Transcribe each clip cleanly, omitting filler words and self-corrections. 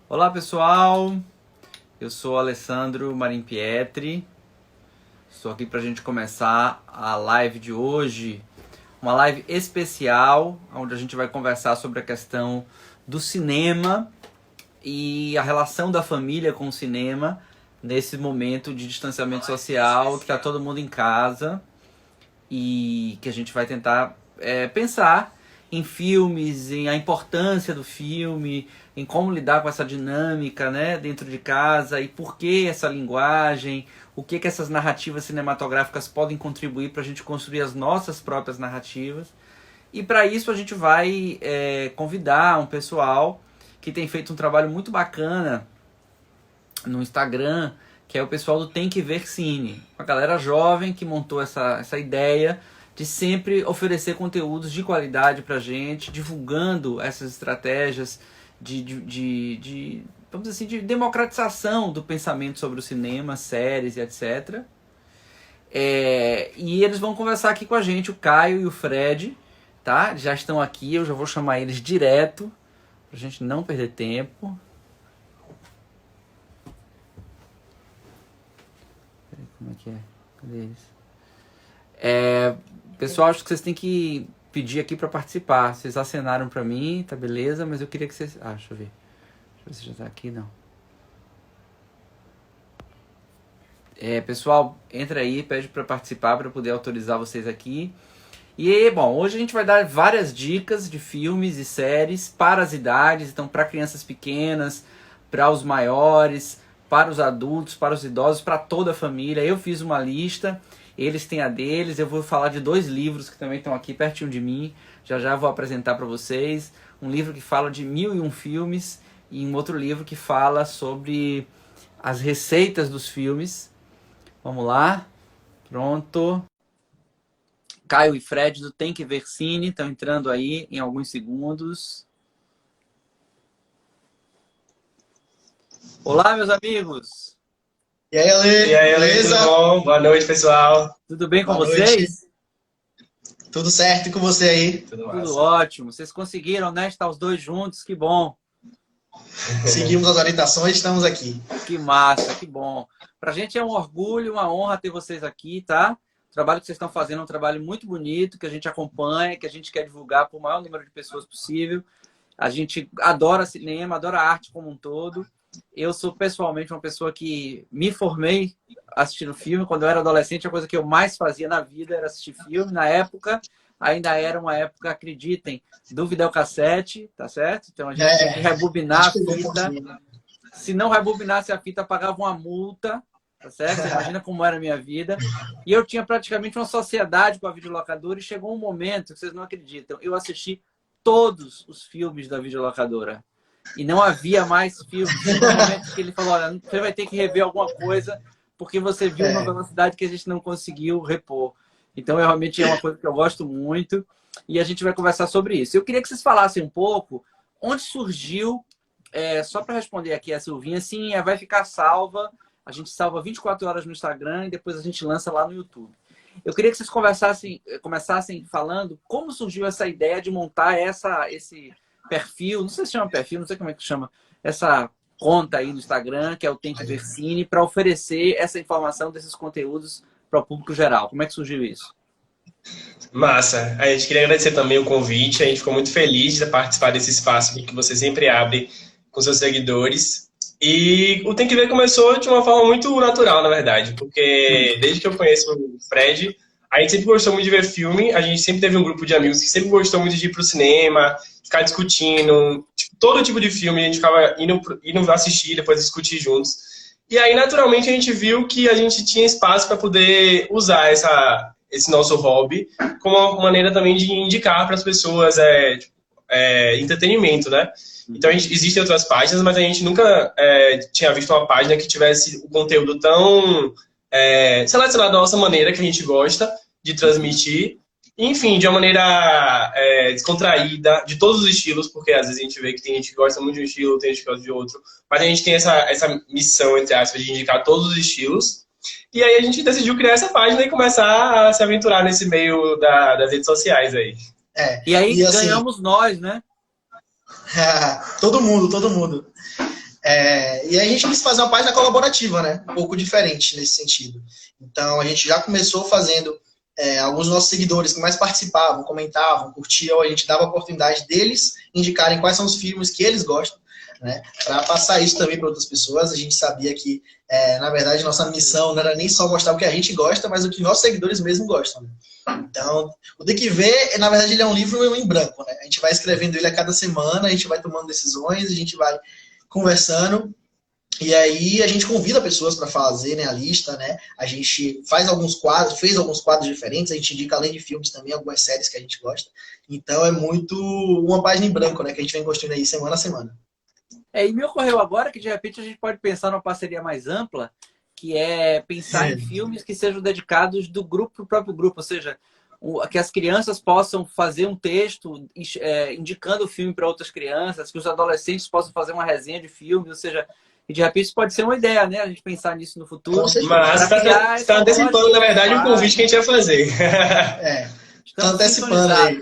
Olá pessoal, eu sou Alessandro Marim Pietri, estou aqui para a gente começar a live de hoje, uma live especial, onde a gente vai conversar sobre a questão do cinema e a relação da família com o cinema nesse momento de distanciamento social, que está todo mundo em casa e que a gente vai tentar pensar em filmes, em a importância do filme, em como lidar com essa dinâmica, né, dentro de casa e por que essa linguagem, o que essas narrativas cinematográficas podem contribuir para a gente construir as nossas próprias narrativas. E para isso a gente vai convidar um pessoal que tem feito um trabalho muito bacana no Instagram, que é o pessoal do Tem Que Ver Cine, uma galera jovem que montou essa ideia de sempre oferecer conteúdos de qualidade pra gente, divulgando essas estratégias vamos dizer assim, de democratização do pensamento sobre o cinema, séries e etc. E eles vão conversar aqui com a gente, o Caio e o Fred, tá? Já estão aqui, eu já vou chamar eles direto, pra gente não perder tempo. Como é que é? Cadê eles? Pessoal, acho que vocês têm que pedir aqui para participar. Vocês acenaram para mim, tá beleza, mas eu queria que vocês... deixa eu ver. Deixa eu ver se já tá aqui, não. Pessoal, entra aí, pede para participar para poder autorizar vocês aqui. E, bom, hoje a gente vai dar várias dicas de filmes e séries para as idades. Então, para crianças pequenas, para os maiores, para os adultos, para os idosos, para toda a família. Eu fiz uma lista... Eles têm a deles, eu vou falar de 2 livros que também estão aqui pertinho de mim, já vou apresentar para vocês. Um livro que fala de 1001 filmes e um outro livro que fala sobre as receitas dos filmes. Vamos lá, pronto. Caio e Fred do Tem Que Ver Cine estão entrando aí em alguns segundos. Olá, meus amigos! E aí, Ale? E aí, Ale, Beleza? tudo bom? Boa noite, pessoal. Tudo bem com Boa vocês? noite. Tudo certo e com você aí? Tudo Tudo massa. ótimo. Vocês conseguiram, né? Estar os dois juntos, que bom. Seguimos as orientações, estamos aqui. Que massa, que bom. Pra gente é um orgulho, uma honra ter vocês aqui, tá? O trabalho que vocês estão fazendo é um trabalho muito bonito, que a gente acompanha, que a gente quer divulgar para o maior número de pessoas possível. A gente adora cinema, adora arte como um todo. Eu sou pessoalmente uma pessoa que me formei assistindo filme. Quando eu era adolescente, a coisa que eu mais fazia na vida era assistir filme. Na época, ainda era uma época, acreditem, do videocassete, tá certo? Então a gente tinha que rebobinar a fita. Se não rebobinasse a fita, pagava uma multa, tá certo? Você imagina como era a minha vida. E eu tinha praticamente uma sociedade com a videolocadora e chegou um momento que vocês não acreditam. Eu assisti todos os filmes da videolocadora. E não havia mais filmes. No momento que ele falou, olha, você vai ter que rever alguma coisa porque você viu uma velocidade que a gente não conseguiu repor. Então, realmente é uma coisa que eu gosto muito e a gente vai conversar sobre isso. Eu queria que vocês falassem um pouco onde surgiu, só para responder aqui a Silvinha, sim, vai ficar salva. A gente salva 24 horas no Instagram e depois a gente lança lá no YouTube. Eu queria que vocês começassem falando como surgiu essa ideia de montar esse perfil, não sei se chama perfil, não sei como é que chama, essa conta aí no Instagram, que é o Tem Que Ver Cine, para oferecer essa informação desses conteúdos para o público geral. Como é que surgiu isso? Massa. A gente queria agradecer também o convite. A gente ficou muito feliz de participar desse espaço que você sempre abre com seus seguidores. E o Tem Que Ver começou de uma forma muito natural, na verdade, porque desde que eu conheço o Fred, a gente sempre gostou muito de ver filme, a gente sempre teve um grupo de amigos que sempre gostou muito de ir pro cinema, ficar discutindo, todo tipo de filme, a gente ficava indo assistir, depois discutir juntos. E aí, naturalmente, a gente viu que a gente tinha espaço para poder usar esse nosso hobby como uma maneira também de indicar para as pessoas entretenimento, né? Então, existem outras páginas, mas a gente nunca tinha visto uma página que tivesse o conteúdo tão selecionado da nossa maneira, que a gente gosta de transmitir. Enfim, de uma maneira descontraída, de todos os estilos, porque às vezes a gente vê que tem gente que gosta muito de um estilo, tem gente que gosta de outro, mas a gente tem essa missão, entre aspas, de indicar todos os estilos. E aí a gente decidiu criar essa página e começar a se aventurar nesse meio das redes sociais aí. E aí e assim, ganhamos nós, né? todo mundo, todo mundo. E aí a gente quis fazer uma página colaborativa, né? Um pouco diferente nesse sentido. Então a gente já começou fazendo alguns dos nossos seguidores que mais participavam, comentavam, curtiam, a gente dava a oportunidade deles indicarem quais são os filmes que eles gostam, né? Para passar isso também para outras pessoas. A gente sabia que, na verdade, nossa missão não era nem só mostrar o que a gente gosta, mas o que nossos seguidores mesmo gostam, né? Então, o Tem que Ver, na verdade, ele é um livro em branco, né? A gente vai escrevendo ele a cada semana, a gente vai tomando decisões, a gente vai conversando, e aí a gente convida pessoas para fazer, né, a lista, né? A gente faz alguns quadros, fez alguns quadros diferentes, a gente indica, além de filmes também, algumas séries que a gente gosta. Então é muito uma página em branco, né, que a gente vem construindo aí semana a semana. E me ocorreu agora que de repente a gente pode pensar numa parceria mais ampla, que é pensar em filmes que sejam dedicados do grupo para o próprio grupo, ou seja, que as crianças possam fazer um texto indicando o filme para outras crianças, que os adolescentes possam fazer uma resenha de filme, ou seja, e de repente isso pode ser uma ideia, né? A gente pensar nisso no futuro. Mas está antecipando, na verdade, o convite que a gente ia fazer. Está antecipando aí.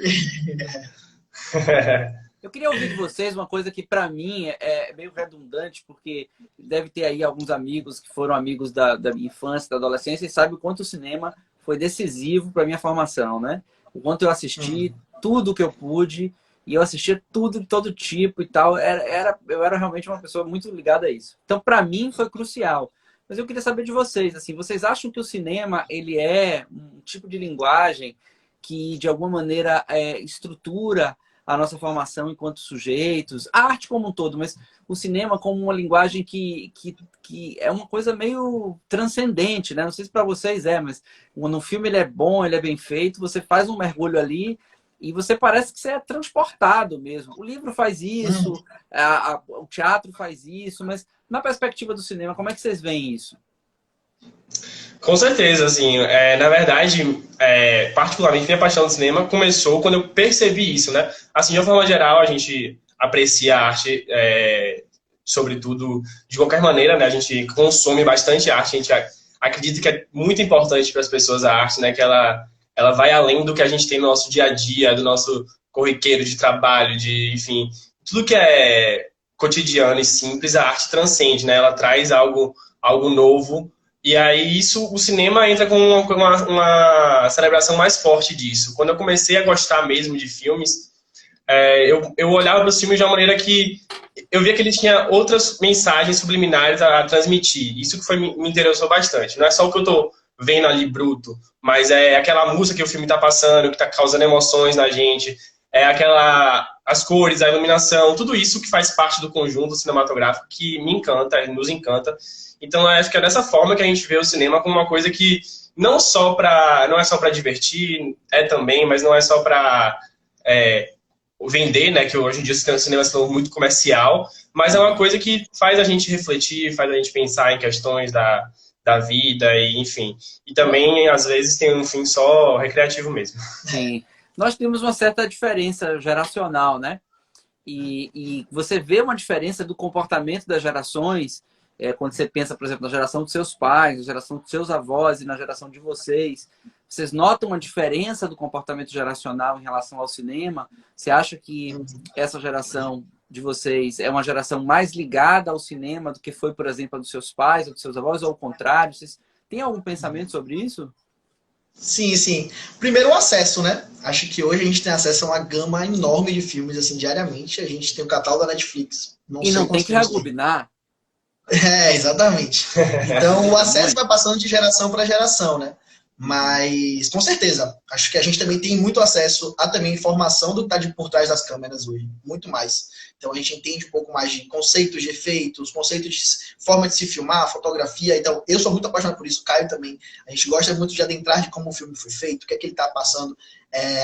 Eu queria ouvir de vocês uma coisa que, para mim, é meio redundante, porque deve ter aí alguns amigos que foram amigos da minha infância, da adolescência, e sabem o quanto o cinema foi decisivo para a minha formação, né? O quanto eu assisti tudo que eu pude, e eu assistia tudo de todo tipo e tal. Eu era realmente uma pessoa muito ligada a isso. Então, para mim, foi crucial. Mas eu queria saber de vocês, assim, vocês acham que o cinema ele é um tipo de linguagem que, de alguma maneira, estrutura a nossa formação enquanto sujeitos, a arte como um todo, mas o cinema como uma linguagem que é uma coisa meio transcendente, né? Não sei se para vocês mas quando um filme ele é bom, ele é bem feito, você faz um mergulho ali e você parece que você é transportado mesmo. O livro faz isso, o teatro faz isso, mas na perspectiva do cinema, como é que vocês veem isso? Com certeza, assim, na verdade, particularmente minha paixão do cinema começou quando eu percebi isso, né? Assim, de uma forma geral, a gente aprecia a arte, sobretudo, de qualquer maneira, né? A gente consome bastante arte, a gente acredita que é muito importante para as pessoas a arte, né? Que ela vai além do que a gente tem no nosso dia a dia, do nosso corriqueiro de trabalho, enfim, tudo que é cotidiano e simples, a arte transcende, né? Ela traz algo novo. E aí o cinema entra com uma celebração mais forte disso. Quando eu comecei a gostar mesmo de filmes, eu olhava para os filmes de uma maneira que eu via que ele tinha outras mensagens subliminares a transmitir. Isso que me interessou bastante. Não é só o que eu estou vendo ali bruto, mas é aquela música que o filme está passando, que está causando emoções na gente, as cores, a iluminação, tudo isso que faz parte do conjunto cinematográfico que me encanta, nos encanta. Então, eu acho que é dessa forma que a gente vê o cinema como uma coisa que não é só para divertir, também, mas não é só para vender, né? Que hoje em dia o cinema se tornou muito comercial, mas é uma coisa que faz a gente refletir, faz a gente pensar em questões da vida, e enfim. E também, às vezes, tem um fim só recreativo mesmo. Sim. Nós temos uma certa diferença geracional, né? E você vê uma diferença do comportamento das gerações, quando você pensa, por exemplo, na geração dos seus pais, na geração dos seus avós e na geração de vocês. Vocês notam uma diferença do comportamento geracional em relação ao cinema? Você acha que essa geração de vocês é uma geração mais ligada ao cinema do que foi, por exemplo, a dos seus pais ou dos seus avós, ou ao contrário? Vocês têm algum pensamento sobre isso? Sim, sim. Primeiro, o acesso, né? Acho que hoje a gente tem acesso a uma gama enorme de filmes, assim, diariamente. A gente tem o catálogo da Netflix. E não tem que rebobinar. Exatamente. Então, o acesso vai passando de geração para geração, né? Mas, com certeza, acho que a gente também tem muito acesso a também informação do que está por trás das câmeras hoje. Muito mais. Então, a gente entende um pouco mais de conceitos de efeitos, conceitos de forma de se filmar, fotografia. Então, eu sou muito apaixonado por isso, o Caio também. A gente gosta muito de adentrar de como o filme foi feito, o que é que ele está passando,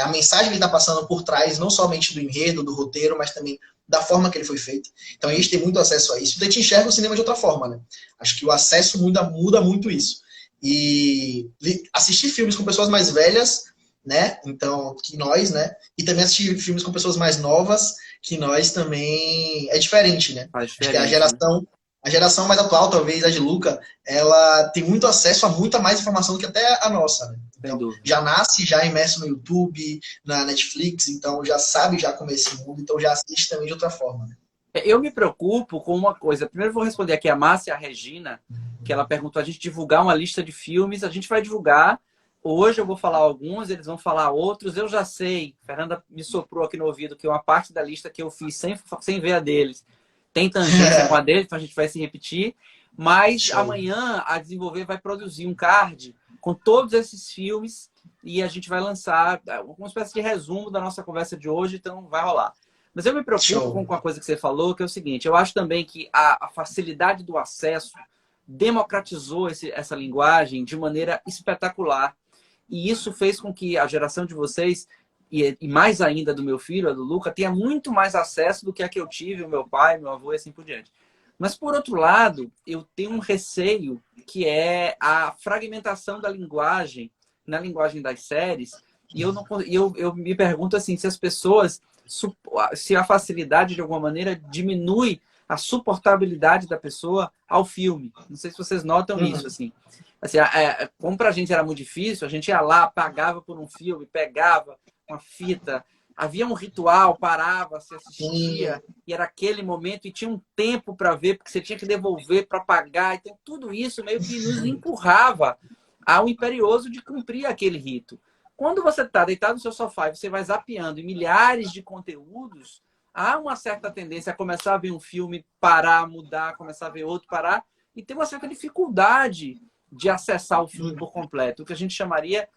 a mensagem que ele está passando por trás, não somente do enredo, do roteiro, mas também da forma que ele foi feito. Então, a gente tem muito acesso a isso. Então, a gente enxerga o cinema de outra forma, né? Acho que o acesso muda muito isso. E assistir filmes com pessoas mais velhas, né? Então, que nós, né? E também assistir filmes com pessoas mais novas, que nós também é diferente, né? Acho que a geração mais atual, talvez, a de Luca, ela tem muito acesso a muita mais informação do que até a nossa, né? Então, já nasce já imerso no YouTube, na Netflix, então já sabe já como é esse mundo, então já assiste também de outra forma, né? Eu me preocupo com uma coisa. Primeiro eu vou responder aqui a Márcia e a Regina, que ela perguntou a gente divulgar uma lista de filmes. A gente vai divulgar. Hoje eu vou falar alguns, eles vão falar outros. Eu já sei, Fernanda me soprou aqui no ouvido que uma parte da lista que eu fiz sem ver a deles tem tangência com a deles, então a gente vai se repetir. Mas amanhã a Desenvolver vai produzir um card com todos esses filmes e a gente vai lançar uma espécie de resumo da nossa conversa de hoje, então vai rolar. Mas eu me preocupo com a coisa que você falou, que é o seguinte, eu acho também que a facilidade do acesso democratizou essa linguagem de maneira espetacular. E isso fez com que a geração de vocês, e mais ainda do meu filho, a do Luca, tenha muito mais acesso do que a que eu tive, o meu pai, meu avô e assim por diante. Mas, por outro lado, eu tenho um receio que é a fragmentação da linguagem, na linguagem das séries, e eu me pergunto assim, se as pessoas, se a facilidade de alguma maneira diminui a suportabilidade da pessoa ao filme. Não sei se vocês notam isso, assim. Como pra gente era muito difícil, a gente ia lá, pagava por um filme, pegava uma fita, havia um ritual, parava, se assistia, e era aquele momento, e tinha um tempo para ver, porque você tinha que devolver para pagar. Então, tudo isso meio que nos empurrava ao imperioso de cumprir aquele rito. Quando você está deitado no seu sofá e você vai zapeando em milhares de conteúdos, há uma certa tendência a começar a ver um filme, parar, mudar, começar a ver outro, parar, e ter uma certa dificuldade de acessar o filme por completo, o que a gente chamaria,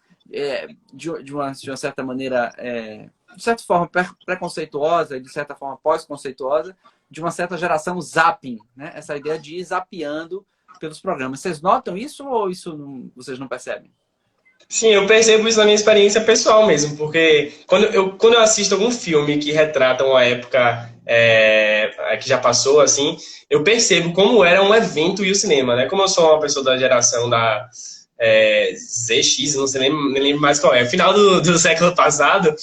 de uma certa maneira, de certa forma preconceituosa, de certa forma pós-conceituosa, de uma certa geração zapping, né? Essa ideia de ir zapeando pelos programas. Vocês notam isso ou vocês não percebem? Sim, eu percebo isso na minha experiência pessoal mesmo, porque quando eu assisto algum filme que retrata uma época que já passou, assim, eu percebo como era um evento e o cinema, né? Como eu sou uma pessoa da geração da ZX, não sei nem lembro mais qual é, final do século passado,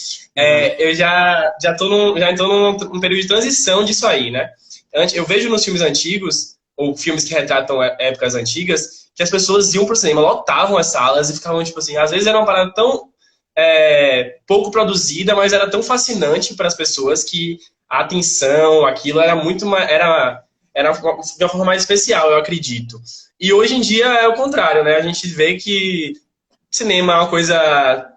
eu já estou num período de transição disso aí, né? Eu vejo nos filmes antigos, ou filmes que retratam épocas antigas, que as pessoas iam pro cinema, lotavam as salas e ficavam, tipo assim, às vezes era uma parada tão pouco produzida, mas era tão fascinante para as pessoas que a atenção, aquilo era muito mais, era de uma forma mais especial, eu acredito. E hoje em dia é o contrário, né? A gente vê que cinema é uma coisa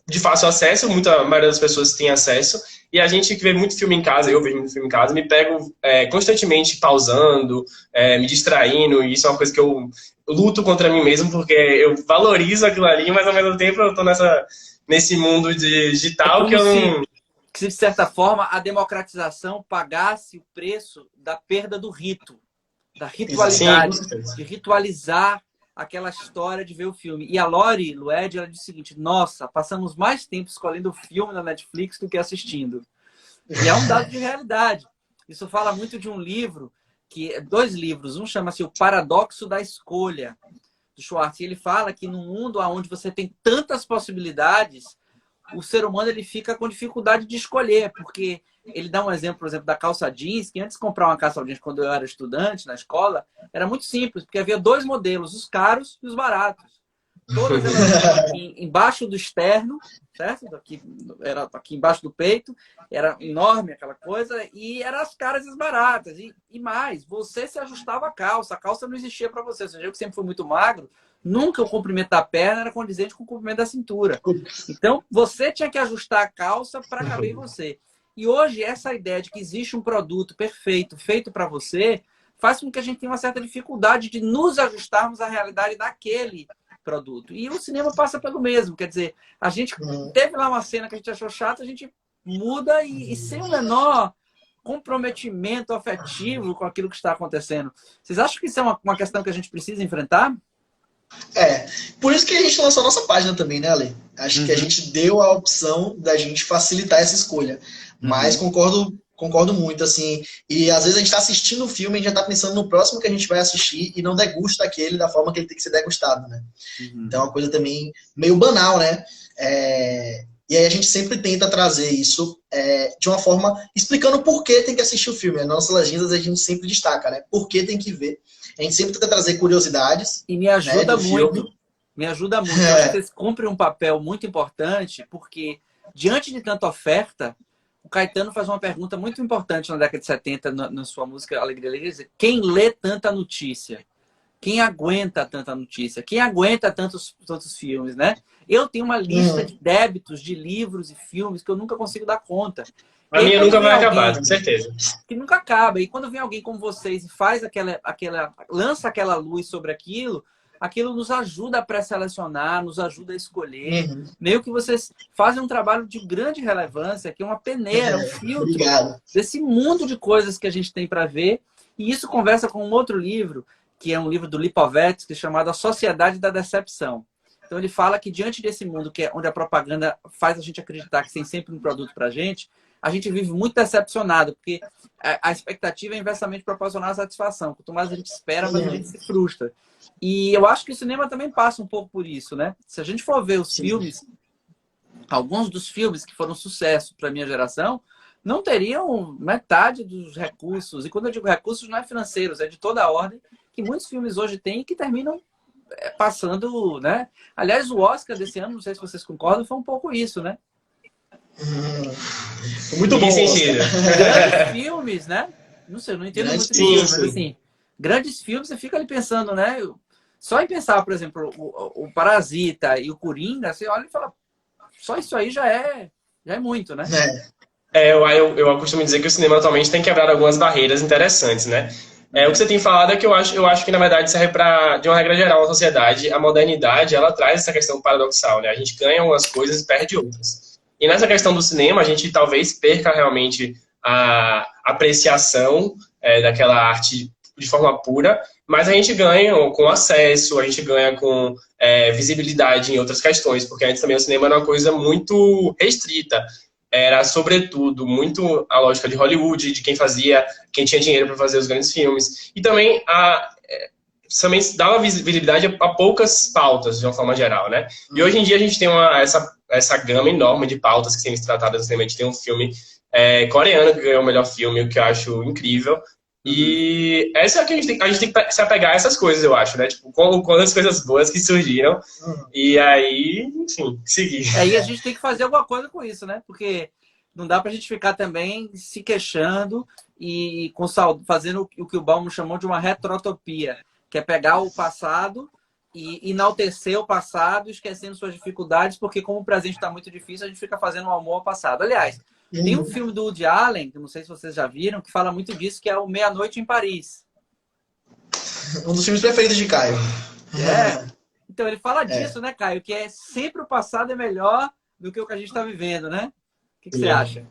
de fácil acesso, a maioria das pessoas tem acesso, e a gente que vê muito filme em casa, eu vejo muito filme em casa, me pego constantemente pausando, me distraindo, e isso é uma coisa que eu luto contra mim mesmo, porque eu valorizo aquilo ali, mas ao mesmo tempo eu tô nesse mundo digital que eu não... Que, de certa forma, a democratização pagasse o preço da perda do rito, da ritualidade, de ritualizar aquela história de ver o filme. E a Lori Lued, ela disse o seguinte, nossa, passamos mais tempo escolhendo o filme na Netflix do que assistindo. E é um dado de realidade. Isso fala muito de um livro, dois livros, um chama-se O Paradoxo da Escolha, do Schwartz. E ele fala que no mundo onde você tem tantas possibilidades, o ser humano ele fica com dificuldade de escolher, porque ele dá um exemplo, por exemplo, da calça jeans, que antes de comprar uma calça jeans quando eu era estudante na escola, era muito simples, porque havia dois modelos, os caros e os baratos. Todas elas embaixo do externo, certo? Era aqui embaixo do peito, era enorme aquela coisa, e eram as caras e as baratas. E mais, você se ajustava a calça não existia para você. Ou seja, eu que sempre fui muito magro, nunca o comprimento da perna era condizente com o comprimento da cintura. Então, você tinha que ajustar a calça para caber em você. E hoje, essa ideia de que existe um produto perfeito, feito para você, faz com que a gente tenha uma certa dificuldade de nos ajustarmos à realidade daquele produto. E o cinema passa pelo mesmo. Quer dizer, a gente teve lá uma cena que a gente achou chata, a gente muda e sem o menor comprometimento afetivo com aquilo que está acontecendo. Vocês acham que isso é uma questão que a gente precisa enfrentar? Por isso que a gente lançou a nossa página também, né, Ale? Acho que a gente deu a opção da gente facilitar essa escolha. Mas concordo muito, assim. E às vezes a gente está assistindo o filme e a gente já está pensando no próximo que a gente vai assistir e não degusta aquele da forma que ele tem que ser degustado, né? Então é uma coisa também meio banal, né? E aí a gente sempre tenta trazer isso de uma forma explicando por que tem que assistir o filme. Nas nossas legendas a gente sempre destaca, né? Por que tem que ver. A gente sempre tenta trazer curiosidades. E me ajuda muito. Filme. Me ajuda muito. Eu acho que vocês cumprem um papel muito importante, porque diante de tanta oferta, o Caetano faz uma pergunta muito importante na década de 70, na sua música Alegria, Alegria. Quem lê tanta notícia? Quem aguenta tanta notícia? Quem aguenta tantos filmes, né? Eu tenho uma lista de débitos de livros e filmes que eu nunca consigo dar conta. A minha nunca vai acabar, com certeza. Que nunca acaba. E quando vem alguém como vocês e faz lança aquela luz sobre aquilo nos ajuda a pré-selecionar, nos ajuda a escolher. Meio que vocês fazem um trabalho de grande relevância, que é uma peneira, um filtro desse mundo de coisas que a gente tem para ver. E isso conversa com um outro livro, que é um livro do Lipovetsky, chamado A Sociedade da Decepção. Então ele fala que diante desse mundo onde a propaganda faz a gente acreditar que tem sempre um produto para a gente vive muito decepcionado, porque a expectativa é inversamente proporcional à satisfação. Quanto mais a gente espera, mais a gente se frustra. E eu acho que o cinema também passa um pouco por isso, né? Se a gente for ver os filmes, alguns dos filmes que foram sucesso para a minha geração, não teriam metade dos recursos. E quando eu digo recursos, não é financeiros, é de toda a ordem, que muitos filmes hoje têm e que terminam passando, né? Aliás, o Oscar desse ano, não sei se vocês concordam, foi um pouco isso, né? Muito bom. Grandes filmes, né? Não sei, eu não entendo muito disso, mas assim, grandes filmes, você fica ali pensando, né? Só em pensar, por exemplo, o Parasita e o Coringa, você olha e fala, só isso aí já é muito, né? Eu costumo dizer que o cinema atualmente tem quebrado algumas barreiras interessantes, né? O que você tem falado é que eu acho que, na verdade, serve de uma regra geral na sociedade, a modernidade, ela traz essa questão paradoxal, né? A gente ganha umas coisas e perde outras. E nessa questão do cinema, a gente talvez perca realmente a apreciação daquela arte de forma pura, mas a gente ganha com acesso, a gente ganha com visibilidade em outras questões, porque antes também o cinema era uma coisa muito restrita. Era, sobretudo, muito a lógica de Hollywood, de quem tinha dinheiro para fazer os grandes filmes. E também também dava visibilidade a poucas pautas, de uma forma geral, né? E hoje em dia a gente tem essa gama enorme de pautas que têm sido tratadas. A gente tem um filme coreano que ganhou o melhor filme, o que eu acho incrível. E essa é que a gente tem que se apegar a essas coisas, eu acho, né? Tipo, com as coisas boas que surgiram. E aí, enfim, seguir. Aí a gente tem que fazer alguma coisa com isso, né? Porque não dá pra gente ficar também se queixando e fazendo o que o Bauman chamou de uma retrotopia, que é pegar o passado e enaltecer o passado, esquecendo suas dificuldades, porque como o presente está muito difícil, a gente fica fazendo um amor ao passado. Aliás, tem um filme do Woody Allen, que não sei se vocês já viram, que fala muito disso, que é o Meia-Noite em Paris. Um dos filmes preferidos de Caio. Então, ele fala disso, né, Caio? Que é sempre o passado é melhor do que o que a gente está vivendo, né? O que você acha?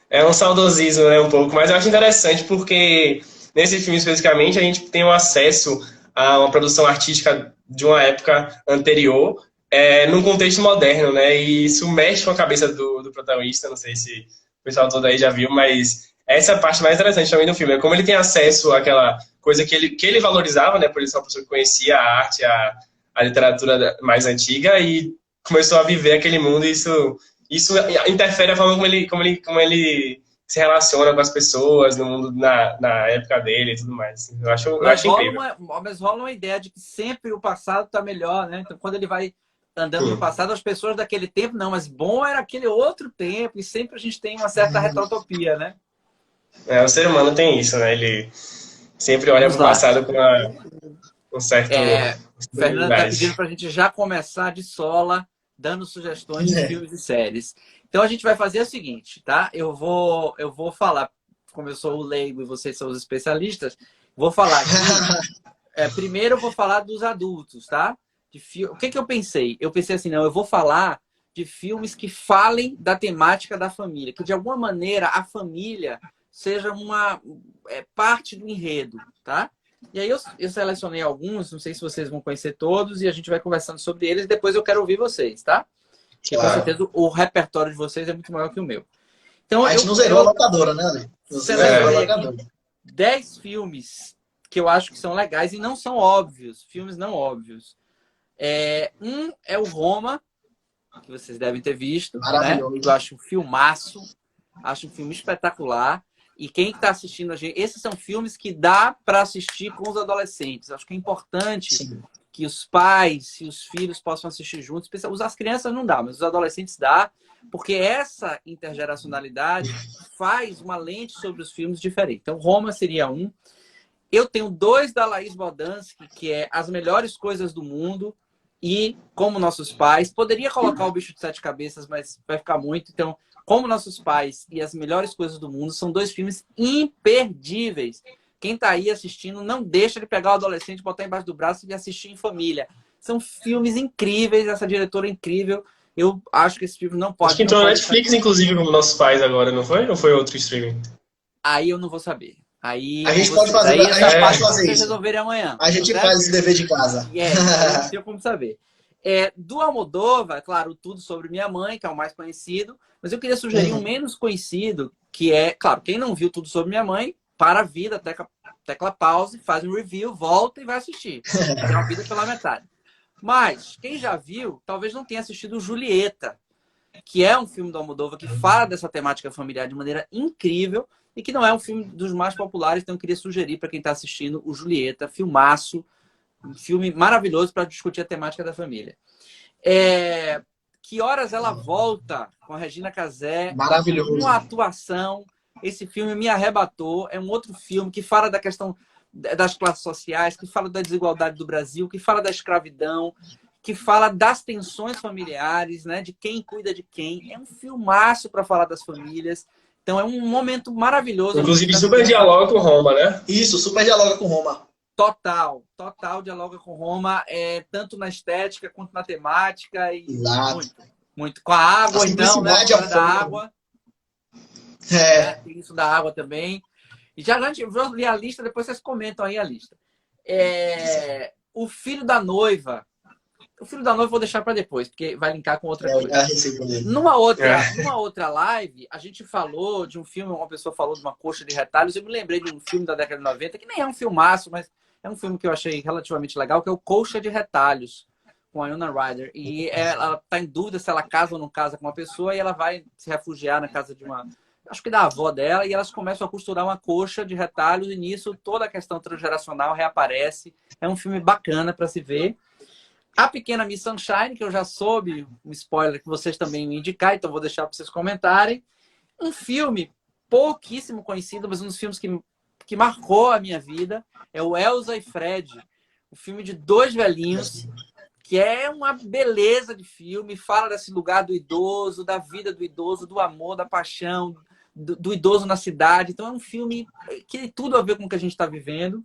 É um saudosismo, né, um pouco, mas eu acho interessante porque nesse filme especificamente a gente tem um acesso a uma produção artística de uma época anterior, num contexto moderno, né? E isso mexe com a cabeça do protagonista. Não sei se o pessoal todo aí já viu, mas essa é a parte mais interessante também do filme. É como ele tem acesso àquela coisa que ele valorizava, né? Por isso é uma pessoa que conhecia a arte, a literatura mais antiga e começou a viver aquele mundo. E isso interfere a forma como ele se relaciona com as pessoas no mundo, na época dele e tudo mais. Eu acho incrível. Mas rola uma ideia de que sempre o passado está melhor, né? Então, quando ele vai andando no passado, as pessoas daquele tempo, não, mas bom era aquele outro tempo, e sempre a gente tem uma certa retrotopia, né? O ser humano tem isso, né? Ele sempre olha para o passado com um certo... Fernando está pedindo para a gente já começar de sola, dando sugestões de filmes e séries. Então a gente vai fazer o seguinte, tá? Eu vou falar, como eu sou o leigo e vocês são os especialistas, vou falar aqui. Primeiro eu vou falar dos adultos, tá? O que eu pensei? Eu pensei assim, não, eu vou falar de filmes que falem da temática da família, que de alguma maneira a família seja uma parte do enredo, tá? E aí eu selecionei alguns, não sei se vocês vão conhecer todos, e a gente vai conversando sobre eles, depois eu quero ouvir vocês, tá? Porque com certeza o repertório de vocês é muito maior que o meu. Então, a gente não zerou a locadora, né, Ale? Selecionei 10 filmes que eu acho que são legais e não são óbvios, filmes não óbvios. Um é o Roma, que vocês devem ter visto, né? Eu acho um filmaço, acho um filme espetacular. E quem está assistindo a gente, esses são filmes que dá para assistir com os adolescentes. Acho que é importante que os pais e os filhos possam assistir juntos. As crianças não dá, mas os adolescentes dá, porque essa intergeracionalidade faz uma lente sobre os filmes diferente. Então, Roma seria um. Eu tenho 2 da Laís Bodansky, que é As Melhores Coisas do Mundo e Como Nossos Pais. Poderia colocar O Bicho de 7 Cabeças, mas vai ficar muito. Então, Como Nossos Pais e As Melhores Coisas do Mundo são 2 filmes imperdíveis. Quem tá aí assistindo, não deixa de pegar o adolescente, botar embaixo do braço e assistir em família. São filmes incríveis, essa diretora é incrível. Eu acho que esse filme não pode... Acho que entrou na Netflix, inclusive, como Nossos Pais agora, não foi? Ou foi outro streaming? Aí eu não vou saber. Aí a gente pode fazer, a gente pode fazer isso. Resolverem amanhã. A gente faz esse dever de casa. Não tenho como saber. Do Almodóvar, claro, Tudo Sobre Minha Mãe, que é o mais conhecido, mas eu queria sugerir um menos conhecido, que é, claro, quem não viu Tudo Sobre Minha Mãe, para a vida, tecla pause, faz um review, volta e vai assistir. É uma vida pela metade. Mas, quem já viu, talvez não tenha assistido Julieta, que é um filme do Almodóvar que fala dessa temática familiar de maneira incrível e que não é um filme dos mais populares, então eu queria sugerir para quem está assistindo o Julieta, filmaço, um filme maravilhoso para discutir a temática da família. Que Horas Ela Volta, com a Regina Casé. Maravilhoso. Uma atuação. Esse filme me arrebatou. É um outro filme que fala da questão das classes sociais, que fala da desigualdade do Brasil, que fala da escravidão, que fala das tensões familiares, né? De quem cuida de quem. É um filmaço para falar das famílias. Então é um momento maravilhoso. Inclusive, super dialoga com Roma, né? Isso, super dialoga com Roma. Total dialoga com Roma, tanto na estética quanto na temática. E muito. Com a água, então, né? Da água. Tem isso da água também. E já eu vou ler a lista, depois vocês comentam aí a lista. O Filho da Noiva. O Filho da Noiva eu vou deixar para depois, porque vai linkar com outra coisa. Numa outra live, a gente falou de um filme, uma pessoa falou de uma coxa de retalhos. Eu me lembrei de um filme da década de 90, que nem é um filmaço, mas é um filme que eu achei relativamente legal, que é o Coxa de Retalhos, com a Winona Ryder. E ela está em dúvida se ela casa ou não casa com uma pessoa, e ela vai se refugiar na casa de uma... acho que da avó dela, e elas começam a costurar uma coxa de retalhos, e nisso toda a questão transgeracional reaparece. É um filme bacana para se ver. A Pequena Miss Sunshine, que eu já soube, um spoiler que vocês também me indicaram, então vou deixar para vocês comentarem. Um filme pouquíssimo conhecido, mas um dos filmes que marcou a minha vida, é o Elsa e Fred, o filme de 2 velhinhos, que é uma beleza de filme, fala desse lugar do idoso, da vida do idoso, do amor, da paixão, do idoso na cidade. Então é um filme que tem tudo a ver com o que a gente está vivendo.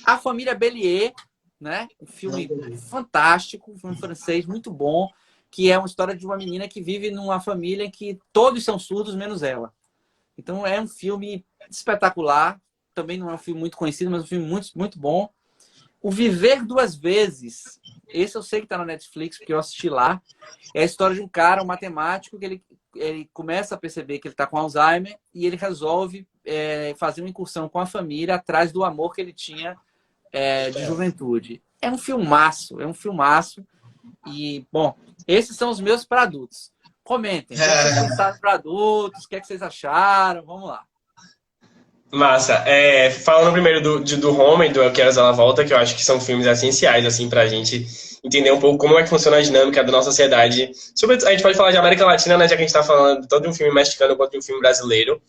A Família Bélier, né? Um filme fantástico, um filme francês muito bom, que é uma história de uma menina que vive numa família em que todos são surdos, menos ela. Então é um filme espetacular. Também não é um filme muito conhecido, mas um filme muito, muito bom. O Viver Duas Vezes. Esse eu sei que está na Netflix, porque eu assisti lá. É a história de um cara, um matemático, que ele começa a perceber que ele está com Alzheimer e ele resolve fazer uma incursão com a família atrás do amor que ele tinha de juventude. É um filmaço. E, bom, esses são os meus para adultos. Comentem. O que vocês pensaram para adultos? O que vocês acharam? Vamos lá. Massa. Falando primeiro do Roma e do Eu Quero Ela Volta, que eu acho que são filmes essenciais, assim, pra gente entender um pouco como é que funciona a dinâmica da nossa sociedade. A gente pode falar de América Latina, né, já que a gente tá falando tanto de um filme mexicano quanto de um filme brasileiro.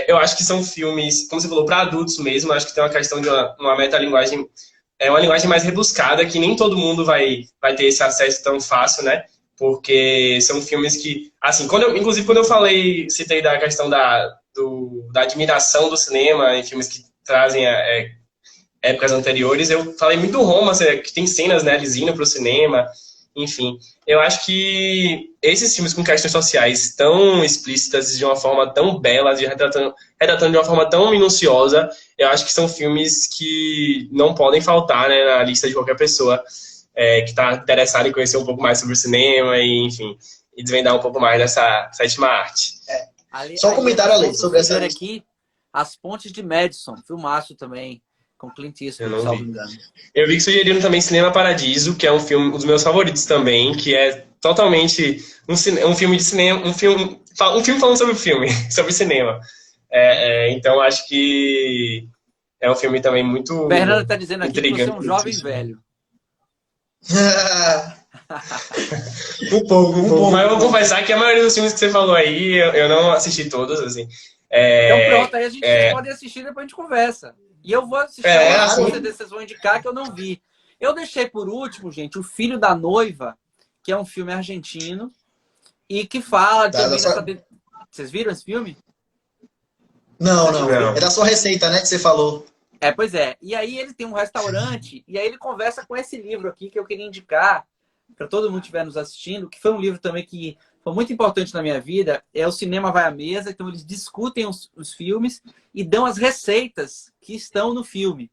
Eu acho que são filmes, como você falou, para adultos mesmo. Acho que tem uma questão de uma metalinguagem, uma linguagem mais rebuscada, que nem todo mundo vai ter esse acesso tão fácil, né? Porque são filmes que, assim, inclusive quando eu citei da questão da admiração do cinema em filmes que trazem épocas anteriores, eu falei muito do Roma, que tem cenas, né, eles indo pro cinema, enfim. Eu acho que esses filmes com questões sociais tão explícitas, de uma forma tão bela, retratando de uma forma tão minuciosa, eu acho que são filmes que não podem faltar, né, na lista de qualquer pessoa que está interessada em conhecer um pouco mais sobre o cinema e, enfim, e desvendar um pouco mais dessa sétima arte. Só um comentário, Ale, sobre essa aqui, As Pontes de Madison, filmaço também, com Clint Eastwood, salvo engano. Eu vi que sugeriram também Cinema Paradiso, que é um filme, um dos meus favoritos também, que é totalmente um filme de cinema, um filme falando sobre o filme, sobre cinema. Então, acho que é um filme também muito Bernardo está dizendo aqui intrigante. que você é um jovem velho. Um pouco. Mas eu vou confessar que a maioria dos filmes que você falou aí, eu não assisti todos, assim. Então pronto, aí vocês podem assistir e depois a gente conversa. E eu vou assistir assim. vocês vão indicar que eu não vi. Eu deixei por último, gente, O Filho da Noiva, que é um filme argentino, e que fala também nessa... Vocês viram esse filme? Não. É da sua receita, né, que você falou. Pois é. E aí ele tem um restaurante, e aí ele conversa com esse livro aqui que eu queria indicar para todo mundo que estiver nos assistindo, que foi um livro também que foi muito importante na minha vida, é O Cinema Vai à Mesa. Então eles discutem os filmes e dão as receitas que estão no filme.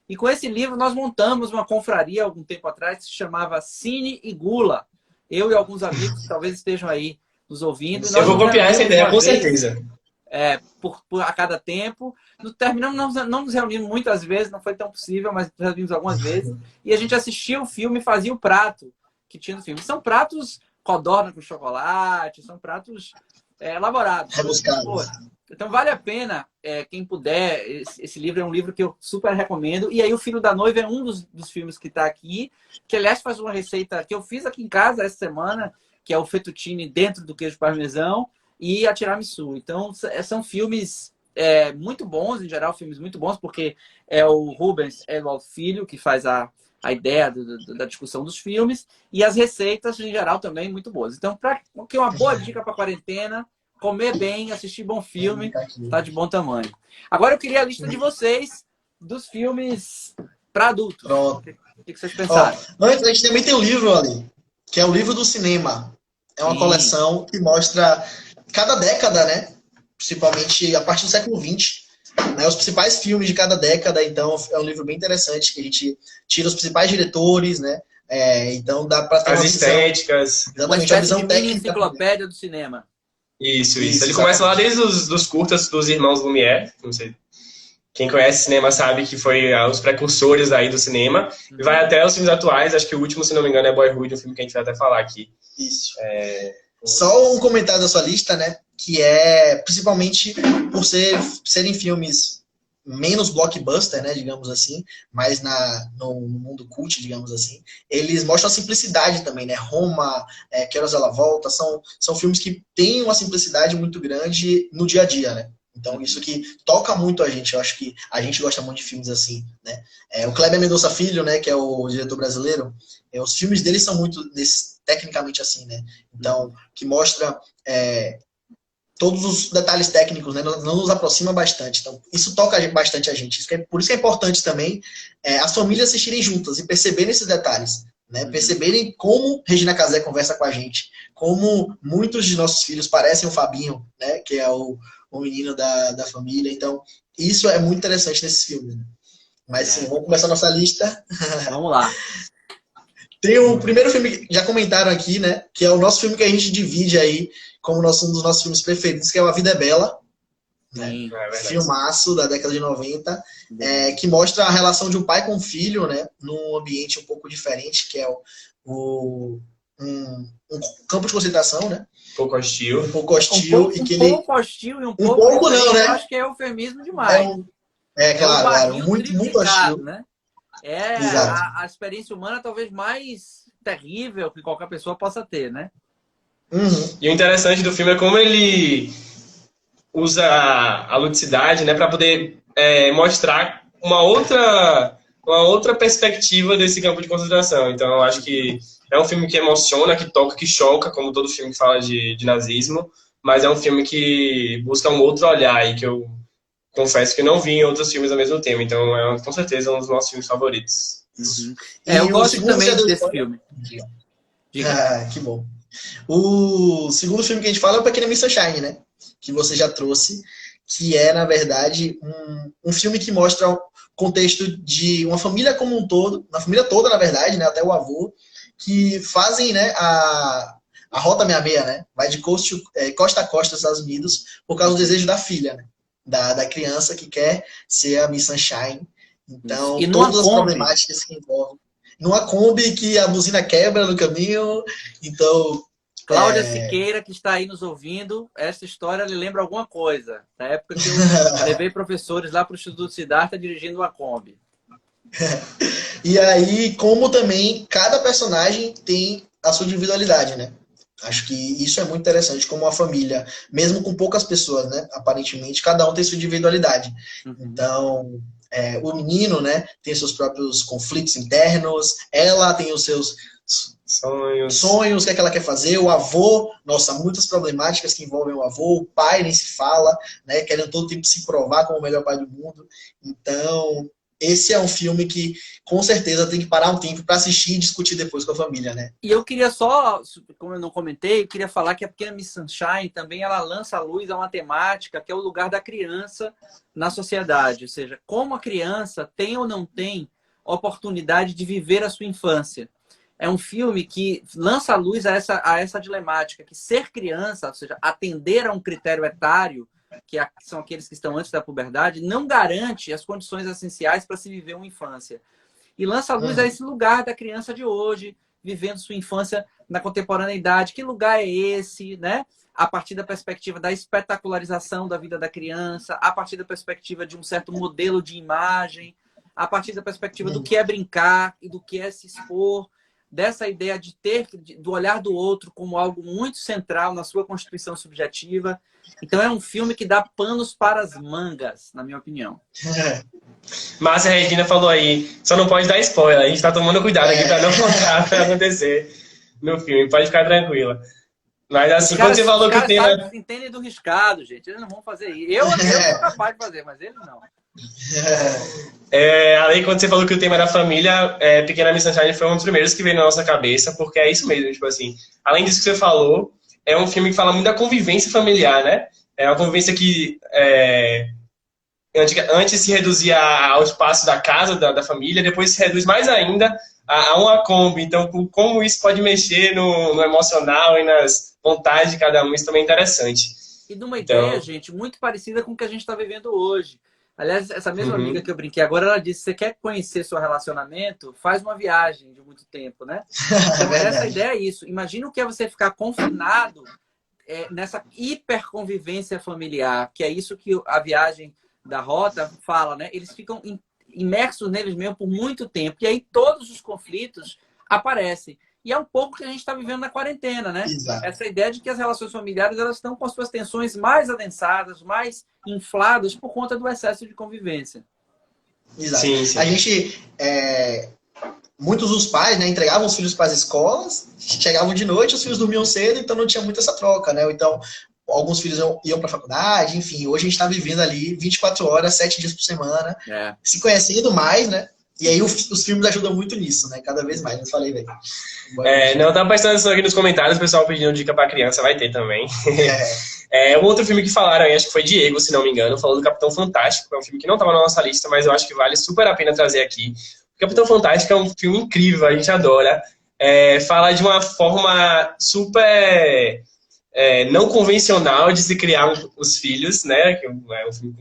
E com esse livro nós montamos uma confraria algum tempo atrás que se chamava Cine e Gula. Eu e alguns amigos que talvez estejam aí nos ouvindo. Eu vou copiar essa ideia, com certeza. A cada tempo. Terminamos, não nos reunimos muitas vezes, não foi tão possível, mas nos reunimos algumas vezes. E a gente assistia o filme e fazia o prato que tinha no filme. São pratos codorna com chocolate, são pratos elaborados. Rebuscados. Então vale a pena, quem puder, esse livro é um livro que eu super recomendo. E aí O Filho da Noiva é um dos filmes que está aqui, que aliás faz uma receita que eu fiz aqui em casa essa semana, que é o fettuccine dentro do queijo parmesão e a tiramisu. Então são filmes muito bons, em geral filmes muito bons, porque é o Rubens Eduardo Filho que faz a ideia da discussão dos filmes, e as receitas em geral também muito boas. Então, que uma boa dica para quarentena, comer bem, assistir bom filme, tá de bom tamanho. Agora eu queria a lista de vocês dos filmes para adultos. Pronto. O que vocês pensaram? Antes, a gente também tem um livro ali, que é o livro do cinema. É uma coleção que mostra cada década, né? Principalmente a partir do século XX, né? Os principais filmes de cada década. Então é um livro bem interessante, que a gente tira os principais diretores, né? Então dá para ter as estéticas. Exatamente, uma a visão de técnica. enciclopédia do cinema. Isso. Ele começa lá desde os curtas dos irmãos Lumière, não sei. Quem conhece cinema sabe que foi os precursores aí do cinema. E vai até os filmes atuais. Acho que o último, se não me engano, é Boyhood, um filme que a gente vai até falar aqui. Isso. Só um comentário da sua lista, né? Que principalmente por serem filmes menos blockbuster, né? Digamos assim, mas no mundo cult, digamos assim. Eles mostram a simplicidade também, né? Roma, Que Horas Ela Volta, são filmes que têm uma simplicidade muito grande no dia a dia, né? Então, isso que toca muito a gente. Eu acho que a gente gosta muito de filmes assim, né? O Kleber Mendonça Filho, né? Que é o diretor brasileiro. Os filmes dele são muito tecnicamente assim, né? Então, que mostra todos os detalhes técnicos, né? Não nos aproxima bastante. Então, isso toca bastante a gente. Por isso que é importante também as famílias assistirem juntas e perceberem esses detalhes, né? Perceberem como Regina Casé conversa com a gente, como muitos de nossos filhos parecem o Fabinho, né? Que é o menino da família. Então, isso é muito interessante nesses filmes, né? Mas sim, vamos começar a nossa lista. Vamos lá. Tem o primeiro filme que já comentaram aqui, né? Que é o nosso filme que a gente divide aí como um dos nossos filmes preferidos, que é A Vida é Bela. Né? Filmaço da década de 90, que mostra a relação de um pai com um filho, né? Num ambiente um pouco diferente, que é um campo de concentração, né? Um pouco hostil. Um pouco hostil. Hostil e um pouco não, né? Eu acho que é eufemismo demais. Claro. Muito hostil. Né? A experiência humana talvez mais terrível que qualquer pessoa possa ter, né? Uhum. E o interessante do filme é como ele usa a ludicidade, né, para poder mostrar uma outra perspectiva desse campo de concentração. Então, eu acho que é um filme que emociona, que toca, que choca, como todo filme que fala de nazismo, mas é um filme que busca um outro olhar e que eu confesso que não vi em outros filmes ao mesmo tempo. Então, com certeza um dos nossos filmes favoritos. Uhum. Eu gosto também desse filme. Diga. Que bom. O segundo filme que a gente fala é o Pequena Miss Sunshine, né? Que você já trouxe, que é, na verdade, um filme que mostra o contexto de uma família como um todo, uma família toda, na verdade, né? Até o avô, que fazem, né, a Rota 66, né? Vai de costa a costa dos Estados Unidos por causa do desejo da filha, né? Da criança que quer ser a Miss Sunshine. Então, todas as problemáticas que envolvem. Numa Kombi que a buzina quebra no caminho. Então, Cláudia Siqueira, que está aí nos ouvindo, essa história lhe lembra alguma coisa. Na época que eu levei professores lá para o Instituto Siddhartha dirigindo uma Kombi. E aí, como também cada personagem tem a sua individualidade, né? Acho que isso é muito interessante, como uma família, mesmo com poucas pessoas, né? Aparentemente, cada um tem sua individualidade. Uhum. Então, o menino, né, tem seus próprios conflitos internos, ela tem os seus sonhos, o que é que ela quer fazer, o avô, nossa, muitas problemáticas que envolvem o avô, o pai nem se fala, né, querendo todo tempo se provar como o melhor pai do mundo. Então, esse é um filme que, com certeza, tem que parar um tempo para assistir e discutir depois com a família, né? E eu queria só, como eu não comentei, eu queria falar que a Pequena Miss Sunshine também ela lança à luz a uma temática que é o lugar da criança na sociedade. Ou seja, como a criança tem ou não tem oportunidade de viver a sua infância. É um filme que lança à luz a essa dilemática, que ser criança, ou seja, atender a um critério etário, são aqueles que estão antes da puberdade, não garante as condições essenciais para se viver uma infância. E lança à luz a esse lugar da criança de hoje, vivendo sua infância na contemporaneidade. Que lugar é esse, né? A partir da perspectiva da espetacularização da vida da criança, a partir da perspectiva de um certo modelo de imagem, a partir da perspectiva do que é brincar e do que é se expor, dessa ideia de do olhar do outro como algo muito central na sua constituição subjetiva. Então é um filme que dá panos para as mangas, na minha opinião. Márcia Regina falou aí, só não pode dar spoiler, a gente tá tomando cuidado aqui pra não contar o que vai acontecer no filme, pode ficar tranquila. Mas assim, quando você falou que o tema... Eles entendem do riscado, gente, eles não vão fazer isso. Eu sou capaz de fazer, mas eles não. Além, quando você falou que o tema era família, Pequena Miss Sunshine foi um dos primeiros que veio na nossa cabeça, porque é isso mesmo, tipo assim, além disso que você falou, é um filme que fala muito da convivência familiar, né? É uma convivência que antes se reduzia ao espaço da casa, da família, depois se reduz mais ainda a uma Kombi. Então, como isso pode mexer no emocional e nas vontades de cada um, isso também é interessante. E de uma ideia, gente, muito parecida com o que a gente está vivendo hoje. Aliás, essa mesma amiga que eu brinquei agora, ela disse, você quer conhecer seu relacionamento? Faz uma viagem de muito tempo, né? Então, essa ideia é isso. Imagina o que é você ficar confinado nessa hiperconvivência familiar, que é isso que a viagem da Rota fala, né? Eles ficam imersos neles mesmo por muito tempo. E aí todos os conflitos aparecem. E é um pouco que a gente está vivendo na quarentena, né? Exato. Essa ideia de que as relações familiares elas estão com as suas tensões mais adensadas, mais infladas por conta do excesso de convivência. Exato. Sim. A gente... muitos dos pais, né, entregavam os filhos para as escolas, chegavam de noite, os filhos dormiam cedo, então não tinha muito essa troca, né? Então, alguns filhos iam para a faculdade, enfim. Hoje a gente está vivendo ali 24 horas, 7 dias por semana, se conhecendo mais, né? E aí os filmes ajudam muito nisso, né? Cada vez mais, eu falei, velho. Não, tá prestando atenção aqui nos comentários, o pessoal pedindo dica pra criança, vai ter também. Um outro filme que falaram aí, acho que foi Diego, se não me engano, falou do Capitão Fantástico, é um filme que não tava na nossa lista, mas eu acho que vale super a pena trazer aqui. O Capitão Fantástico é um filme incrível, a gente adora. Fala de uma forma super não convencional de se criar os filhos, né? Que é um filme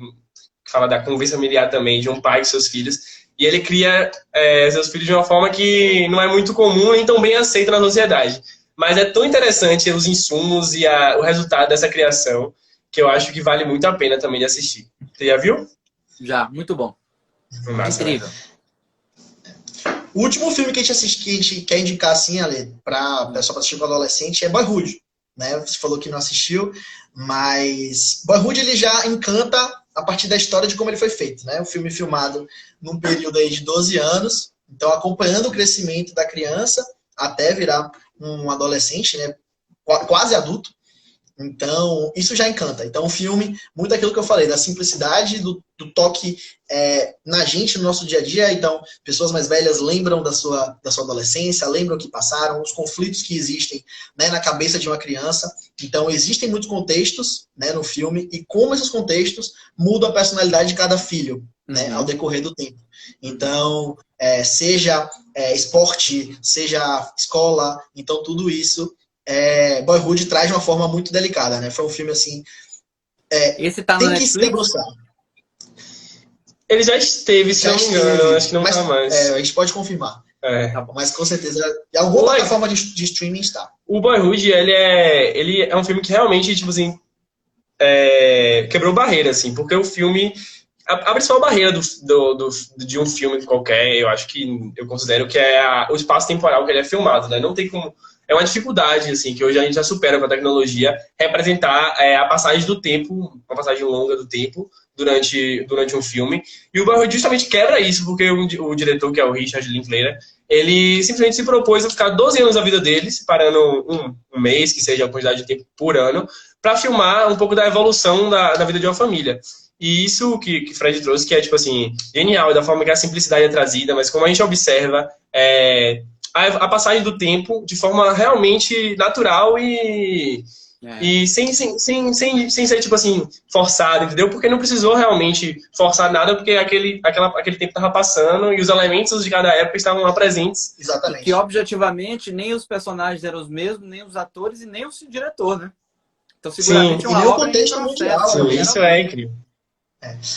que fala da convivência familiar também, de um pai com seus filhos. E ele cria seus filhos de uma forma que não é muito comum e tão bem aceita na sociedade. Mas é tão interessante os insumos e o resultado dessa criação que eu acho que vale muito a pena também de assistir. Você já viu? Já, muito bom. Massa, incrível. O último filme que a gente quer indicar, assim, Ale, para o pessoal assistir com adolescente é Boyhood. Né? Você falou que não assistiu, mas Boyhood ele já encanta a partir da história de como ele foi feito, né? O filme filmado num período aí de 12 anos, então acompanhando o crescimento da criança até virar um adolescente, né? Quase adulto. Então, isso já encanta. Então, o filme, muito aquilo que eu falei, da simplicidade, do toque na gente, no nosso dia a dia. Então, pessoas mais velhas lembram da sua adolescência, lembram o que passaram, os conflitos que existem, né, na cabeça de uma criança. Então, existem muitos contextos, né, no filme, e como esses contextos mudam a personalidade de cada filho, né, ao decorrer do tempo. Então, seja esporte, seja escola, então tudo isso Boyhood traz de uma forma muito delicada, né? Foi um filme assim. Esse tá no tem que Netflix? se debruçar. Ele já esteve, se não me engano, acho que não tá mais. A gente pode confirmar. Tá bom. Mas com certeza, em alguma plataforma de streaming está. O Boyhood, ele é um filme que realmente, tipo assim, quebrou barreira, assim, porque o filme, a principal barreira de um filme qualquer, eu acho que eu considero que é o espaço temporal que ele é filmado, né? Não tem como. É uma dificuldade, assim, que hoje a gente já supera com a tecnologia, representar a passagem do tempo, uma passagem longa do tempo, durante um filme. E o Boyhood justamente quebra isso, porque o diretor, que é o Richard Linklater, ele simplesmente se propôs a ficar 12 anos da vida dele, separando um mês, que seja a quantidade de tempo por ano, para filmar um pouco da evolução da vida de uma família. E isso que Fred trouxe, que é, tipo assim, genial, da forma que a simplicidade é trazida, mas como a gente observa a passagem do tempo de forma realmente natural e sem ser, tipo assim, forçado, entendeu? Porque não precisou realmente forçar nada, porque aquele tempo estava passando e os elementos de cada época estavam lá presentes. Exatamente. E que, objetivamente, nem os personagens eram os mesmos, nem os atores e nem o diretor, né? Então, seguramente, e nem o contexto mundial. Sim, isso é incrível.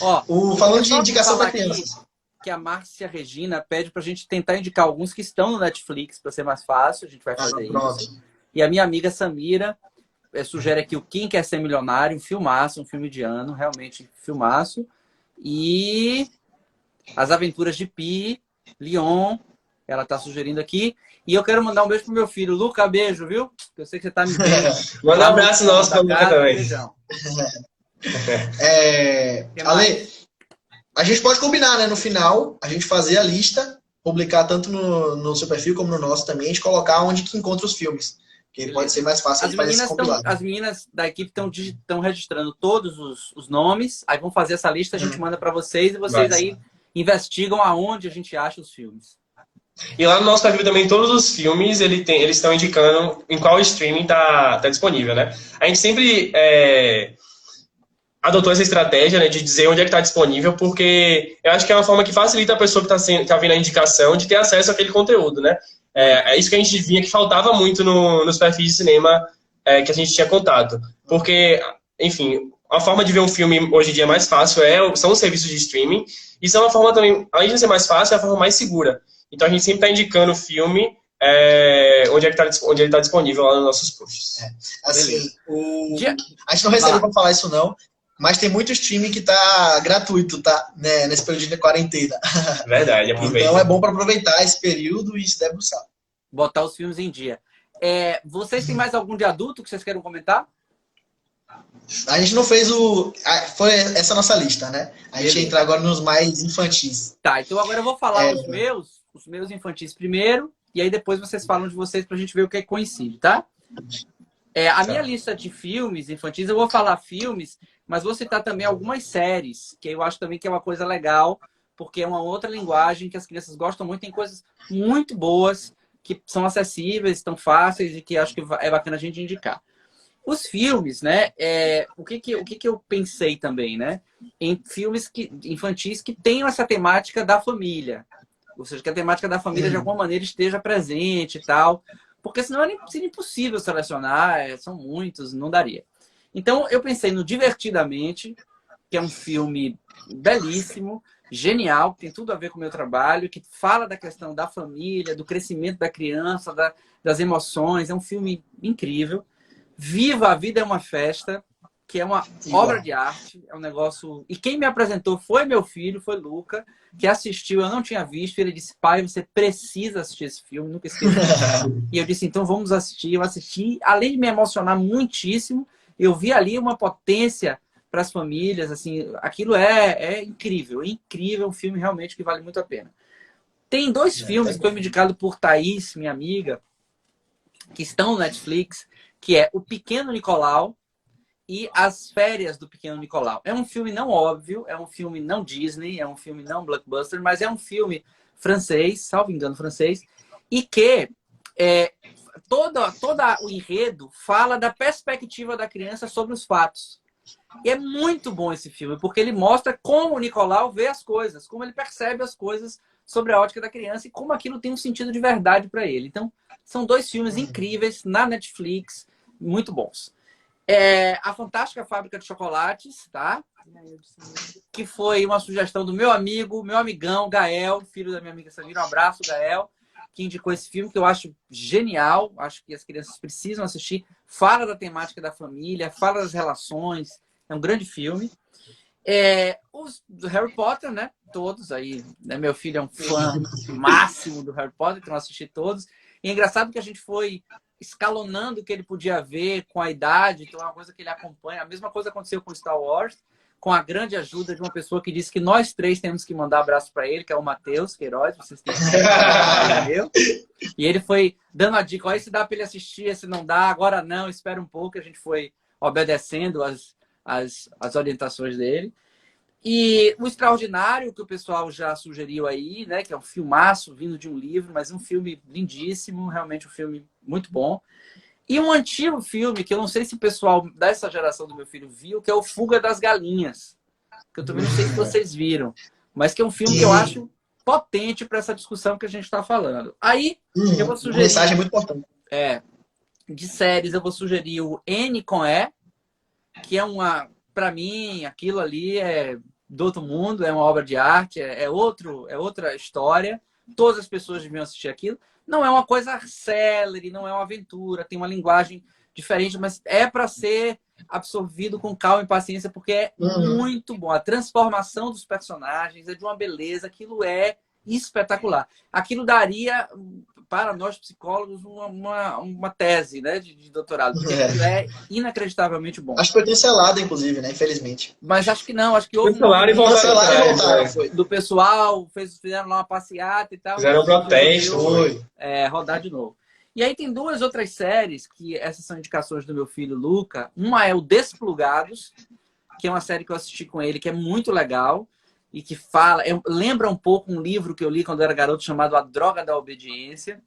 Ó, falando de indicação para crianças. Que a Márcia Regina pede pra gente tentar indicar alguns que estão no Netflix, para ser mais fácil, a gente vai fazer isso. E a minha amiga Samira sugere aqui o Quem Quer Ser Milionário, um filmaço, um filme de ano, realmente filmaço. E As Aventuras de Pi, Leon, ela tá sugerindo aqui. E eu quero mandar um beijo pro meu filho. Luca, beijo, viu? Eu sei que você tá me vendo. Manda um abraço nosso pra Luca também. Beijão. Ale, a gente pode combinar, né? No final, a gente fazer a lista, publicar tanto no seu perfil como no nosso também, a gente colocar onde que encontra os filmes. Porque pode ser mais fácil de fazer esse compilado. As meninas da equipe estão registrando todos os nomes, aí vão fazer essa lista, a gente manda para vocês e vocês aí investigam aonde a gente acha os filmes. E lá no nosso perfil também, todos os filmes, eles estão indicando em qual streaming tá disponível, né? A gente sempre adotou essa estratégia, né, de dizer onde é que está disponível, porque eu acho que é uma forma que facilita a pessoa que tá vendo a indicação de ter acesso àquele conteúdo, né? É isso que a gente via que faltava muito nos perfis de cinema que a gente tinha contato. Porque, enfim, a forma de ver um filme hoje em dia mais fácil são os serviços de streaming, e são uma forma também, além de ser mais fácil, é a forma mais segura. Então a gente sempre está indicando o filme onde ele está disponível lá nos nossos posts. Assim, a gente não recebeu para falar isso não, mas tem muito streaming que tá gratuito, tá? Né? Nesse período de quarentena. Verdade, aproveita. Então é bom para aproveitar esse período e se debruçar. Botar os filmes em dia. Vocês têm mais algum de adulto que vocês queiram comentar? A gente não fez foi essa nossa lista, né? A gente entra agora nos mais infantis. Tá, então agora eu vou falar os meus infantis primeiro, e aí depois vocês falam de vocês pra gente ver o que coincide, tá? A minha lista de filmes infantis, eu vou falar filmes, mas vou citar também algumas séries, que eu acho também que é uma coisa legal, porque é uma outra linguagem que as crianças gostam muito, tem coisas muito boas, que são acessíveis, estão fáceis e que acho que é bacana a gente indicar. Os filmes, né? O que eu pensei também, né? Em filmes infantis que tenham essa temática da família. Ou seja, que a temática da família de alguma maneira esteja presente e tal. Porque senão seria impossível selecionar, são muitos, não daria. Então, eu pensei no Divertidamente, que é um filme belíssimo, genial, que tem tudo a ver com o meu trabalho, que fala da questão da família, do crescimento da criança, das emoções. É um filme incrível. Viva a Vida é uma Festa, que é uma obra de arte, é um negócio... E quem me apresentou foi meu filho, foi Luca, que assistiu, eu não tinha visto, ele disse, pai, você precisa assistir esse filme, nunca esqueci. E eu disse, então vamos assistir. Eu assisti, além de me emocionar muitíssimo, eu vi ali uma potência para as famílias, assim, aquilo é incrível, um filme realmente que vale muito a pena. Tem dois filmes que foi me indicado por Thaís, minha amiga, que estão no Netflix, que é O Pequeno Nicolau e As Férias do Pequeno Nicolau. É um filme não óbvio, é um filme não Disney, é um filme não blockbuster, mas é um filme francês, salvo engano francês, e que todo o enredo fala da perspectiva da criança sobre os fatos. E é muito bom esse filme, porque ele mostra como o Nicolau vê as coisas, como ele percebe as coisas sobre a ótica da criança e como aquilo tem um sentido de verdade para ele. Então, são dois filmes incríveis na Netflix, muito bons. A Fantástica Fábrica de Chocolates, tá? Que foi uma sugestão do meu amigão, Gael, filho da minha amiga Samira. Um abraço, Gael, que indicou esse filme, que eu acho genial. Acho que as crianças precisam assistir. Fala da temática da família, fala das relações. É um grande filme. Os do Harry Potter, né? Todos aí. Né? Meu filho é um fã máximo do Harry Potter, então eu assisti todos. E é engraçado que a gente foi escalonando o que ele podia ver com a idade, então é uma coisa que ele acompanha. A mesma coisa aconteceu com Star Wars, com a grande ajuda de uma pessoa que disse que nós três temos que mandar abraço para ele, que é o Matheus Queiroz. Vocês têm que E ele foi dando a dica, olha, se dá para ele assistir, se não dá, agora não, espera um pouco. A gente foi obedecendo as orientações dele. E o Extraordinário, que o pessoal já sugeriu aí, né? Que é um filmaço vindo de um livro, mas um filme lindíssimo, realmente um filme muito bom. E um antigo filme, que eu não sei se o pessoal dessa geração do meu filho viu, que é o Fuga das Galinhas. Que eu também não sei se vocês viram, mas que é um filme que eu acho potente para essa discussão que a gente está falando. Aí, eu vou sugerir... Mensagem muito importante. De séries, eu vou sugerir o N com E, que é uma... Para mim, aquilo ali é do outro mundo, é uma obra de arte, é outra história. Todas as pessoas deviam assistir aquilo. Não é uma coisa célere, não é uma aventura, tem uma linguagem diferente, mas é para ser absorvido com calma e paciência, porque é muito bom. A transformação dos personagens é de uma beleza, aquilo é espetacular. Aquilo daria, para nós psicólogos, uma tese, né, de doutorado, porque é inacreditavelmente bom. Acho que foi cancelado, inclusive, né? Infelizmente. Mas acho que não, acho que houve cancelaram e voltaram. Do pessoal, fizeram lá uma passeata e tal. Fizeram um protesto. Rodar de novo. E aí tem duas outras séries, que essas são indicações do meu filho Luca. Uma é o Desplugados, que é uma série que eu assisti com ele, que é muito legal. E que lembra um pouco um livro que eu li quando eu era garoto, chamado A Droga da Obediência,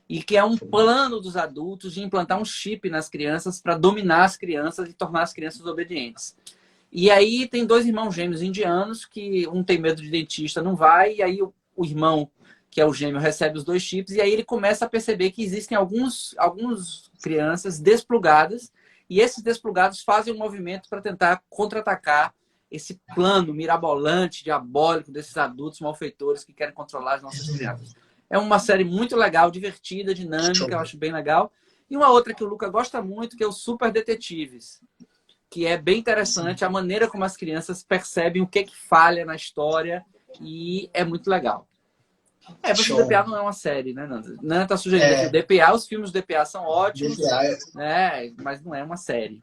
e que é um plano dos adultos de implantar um chip nas crianças para dominar as crianças e tornar as crianças obedientes. E aí tem dois irmãos gêmeos indianos, que um tem medo de dentista, não vai, e aí o irmão, que é o gêmeo, recebe os dois chips, e aí ele começa a perceber que existem alguns crianças desplugadas, e esses desplugados fazem um movimento para tentar contra-atacar esse plano mirabolante, diabólico desses adultos malfeitores que querem controlar as nossas crianças. É uma série muito legal, divertida, dinâmica, eu acho bem legal. E uma outra que o Luca gosta muito, que é o Super Detetives, que é bem interessante a maneira como as crianças percebem o que falha na história, e é muito legal. Mas o DPA não é uma série, né, Nanda? Nanda tá sugerindo que o DPA, os filmes do DPA são ótimos, né, mas não é uma série.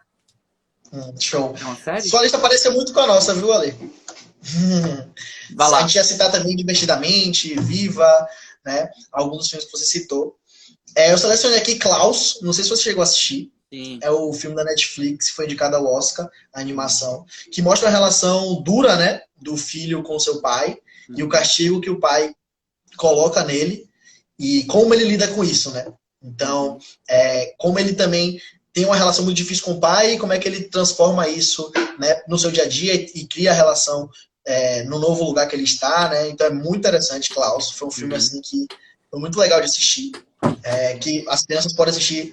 Show. É uma série? Sua lista pareceu muito com a nossa, viu, Ale? Vai lá. A gente ia citar também Divertidamente, Viva, né? Alguns dos filmes que você citou. Eu selecionei aqui Klaus, não sei se você chegou a assistir. Sim. É o filme da Netflix, foi indicado ao Oscar, a animação, que mostra a relação dura, né, do filho com seu pai e o castigo que o pai coloca nele e como ele lida com isso, né? Então, como ele também tem uma relação muito difícil com o pai, e como é que ele transforma isso, né, no seu dia a dia e cria a relação no novo lugar que ele está, né? Então é muito interessante, Klaus. Foi um filme assim que foi muito legal de assistir, que as crianças podem assistir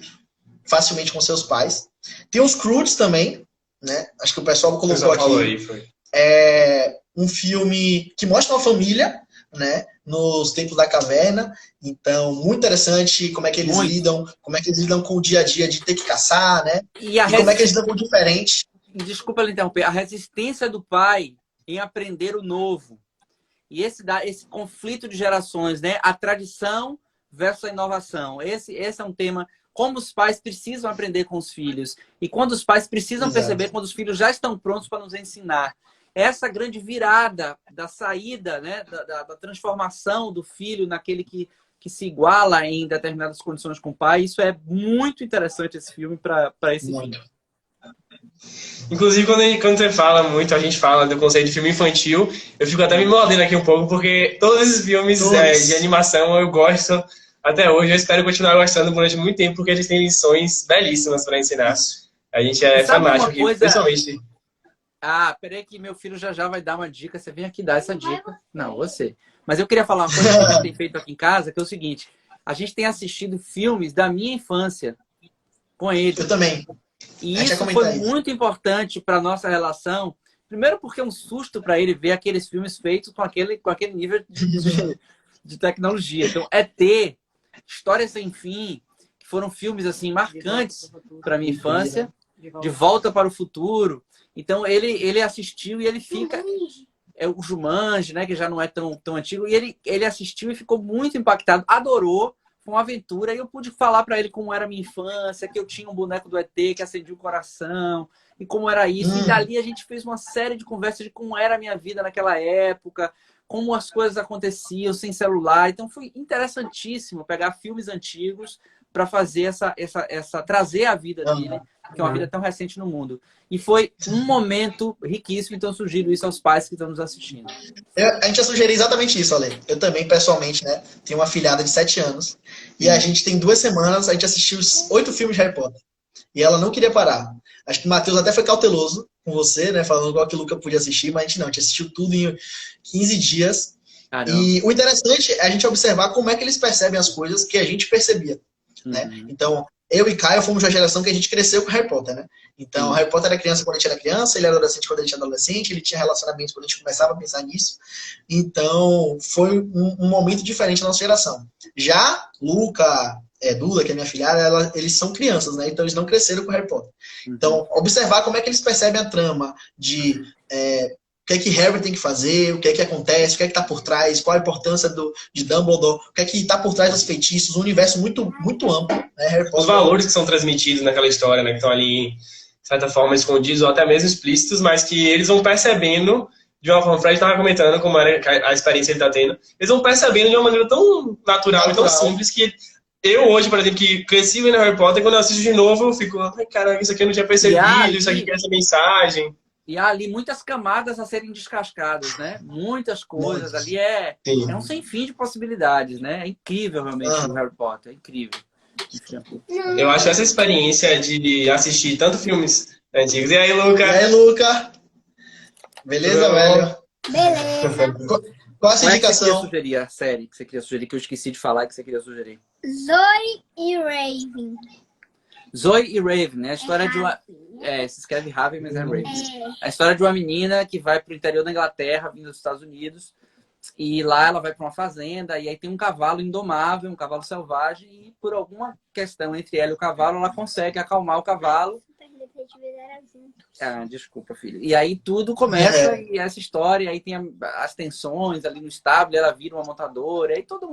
facilmente com seus pais. Tem os Croods também, né? Acho que o pessoal colocou aqui. Um filme que mostra uma família, né, nos tempos da caverna. Então, muito interessante como é que eles lidam com o dia a dia de ter que caçar, né? E como é que eles lidam com o diferente. Desculpa lhe interromper. A resistência do pai em aprender o novo. E esse conflito de gerações, né? A tradição versus a inovação. Esse é um tema, como os pais precisam aprender com os filhos. E quando os pais precisam perceber quando os filhos já estão prontos para nos ensinar. Essa grande virada da saída, né, da transformação do filho naquele que se iguala em determinadas condições com o pai, isso é muito interessante, esse filme, para esse filme. Inclusive, quando você fala muito, a gente fala do conceito de filme infantil, eu fico até me mordendo aqui um pouco, porque todos esses filmes de animação eu gosto até hoje, eu espero continuar gostando durante muito tempo, porque eles têm lições belíssimas para ensinar. A gente é fanático aqui, principalmente... Peraí que meu filho já vai dar uma dica. Você vem aqui dar essa dica. Não, você. Mas eu queria falar uma coisa que a gente tem feito aqui em casa, que é o seguinte. A gente tem assistido filmes da minha infância com ele. Eu também. E isso foi muito importante para a nossa relação. Primeiro porque é um susto para ele ver aqueles filmes feitos com aquele nível de tecnologia. Então, História Sem Fim, que foram filmes assim marcantes para minha infância. De Volta para o Futuro. Então, ele assistiu e ele fica... É o Jumanji, né? Que já não é tão antigo. E ele assistiu e ficou muito impactado. Adorou. Foi uma aventura. E eu pude falar para ele como era a minha infância, que eu tinha um boneco do ET que acendia o coração. E como era isso. E dali a gente fez uma série de conversas de como era a minha vida naquela época. Como as coisas aconteciam sem celular. Então foi interessantíssimo pegar filmes antigos para fazer trazer a vida dele, que é uma vida tão recente no mundo. E foi um momento riquíssimo, então eu sugiro isso aos pais que estão nos assistindo. A gente ia sugerir exatamente isso, Ale. Eu também, pessoalmente, né? Tenho uma filhada de 7 anos. E a gente tem 2 semanas, a gente assistiu os 8 filmes de Harry Potter. E ela não queria parar. Acho que o Matheus até foi cauteloso com você, né? Falando igual que o Luca podia assistir, mas a gente assistiu tudo em 15 dias. Caramba. E o interessante é a gente observar como é que eles percebem as coisas que a gente percebia. Né? Então, eu e Caio fomos uma geração que a gente cresceu com Harry Potter, né? Então, Harry Potter era criança quando a gente era criança, ele era adolescente quando a gente era adolescente, ele tinha relacionamentos quando a gente começava a pensar nisso. Então, foi um momento diferente na nossa geração. Já Luca, Duda, que é minha filhada, eles são crianças, né? Então, eles não cresceram com Harry Potter. Então, observar como é que eles percebem a trama de... o que é que Harry tem que fazer, o que é que acontece, o que é que está por trás, qual a importância de Dumbledore, o que é que está por trás dos feitiços, um universo muito, muito amplo. Né? Harry Potter... Os valores que são transmitidos naquela história, né, que estão ali, de certa forma, escondidos ou até mesmo explícitos, mas que eles vão percebendo de uma forma, o Fred estava comentando como era a experiência que ele está tendo, eles vão percebendo de uma maneira tão natural e tão simples que eu hoje, por exemplo, que cresci vendo Harry Potter, quando eu assisto de novo, eu fico, ai, caraca, isso aqui eu não tinha percebido, isso aqui quer essa mensagem. E há ali muitas camadas a serem descascadas, né? Muitas coisas. Ali é um sem fim de possibilidades, né? É incrível, realmente, o Harry Potter. É incrível. Eu acho essa experiência de assistir tanto filmes antigos. E aí, Luca? E aí, Luca? Beleza, velho? Beleza. Qual a sua indicação? Que você queria sugerir a série que você queria sugerir, que eu esqueci de falar que você queria sugerir? Zoe e Raven. Zoe e Raven, né? A história de uma... se escreve Raven, mas é Raven. A história de uma menina que vai para o interior da Inglaterra, vindo dos Estados Unidos, e lá ela vai para uma fazenda, e aí tem um cavalo indomável, um cavalo selvagem, e por alguma questão entre ela e o cavalo, ela consegue acalmar o cavalo. Desculpa, filho. E aí tudo começa, e essa história, aí tem as tensões ali no estábulo, ela vira uma montadora, aí todo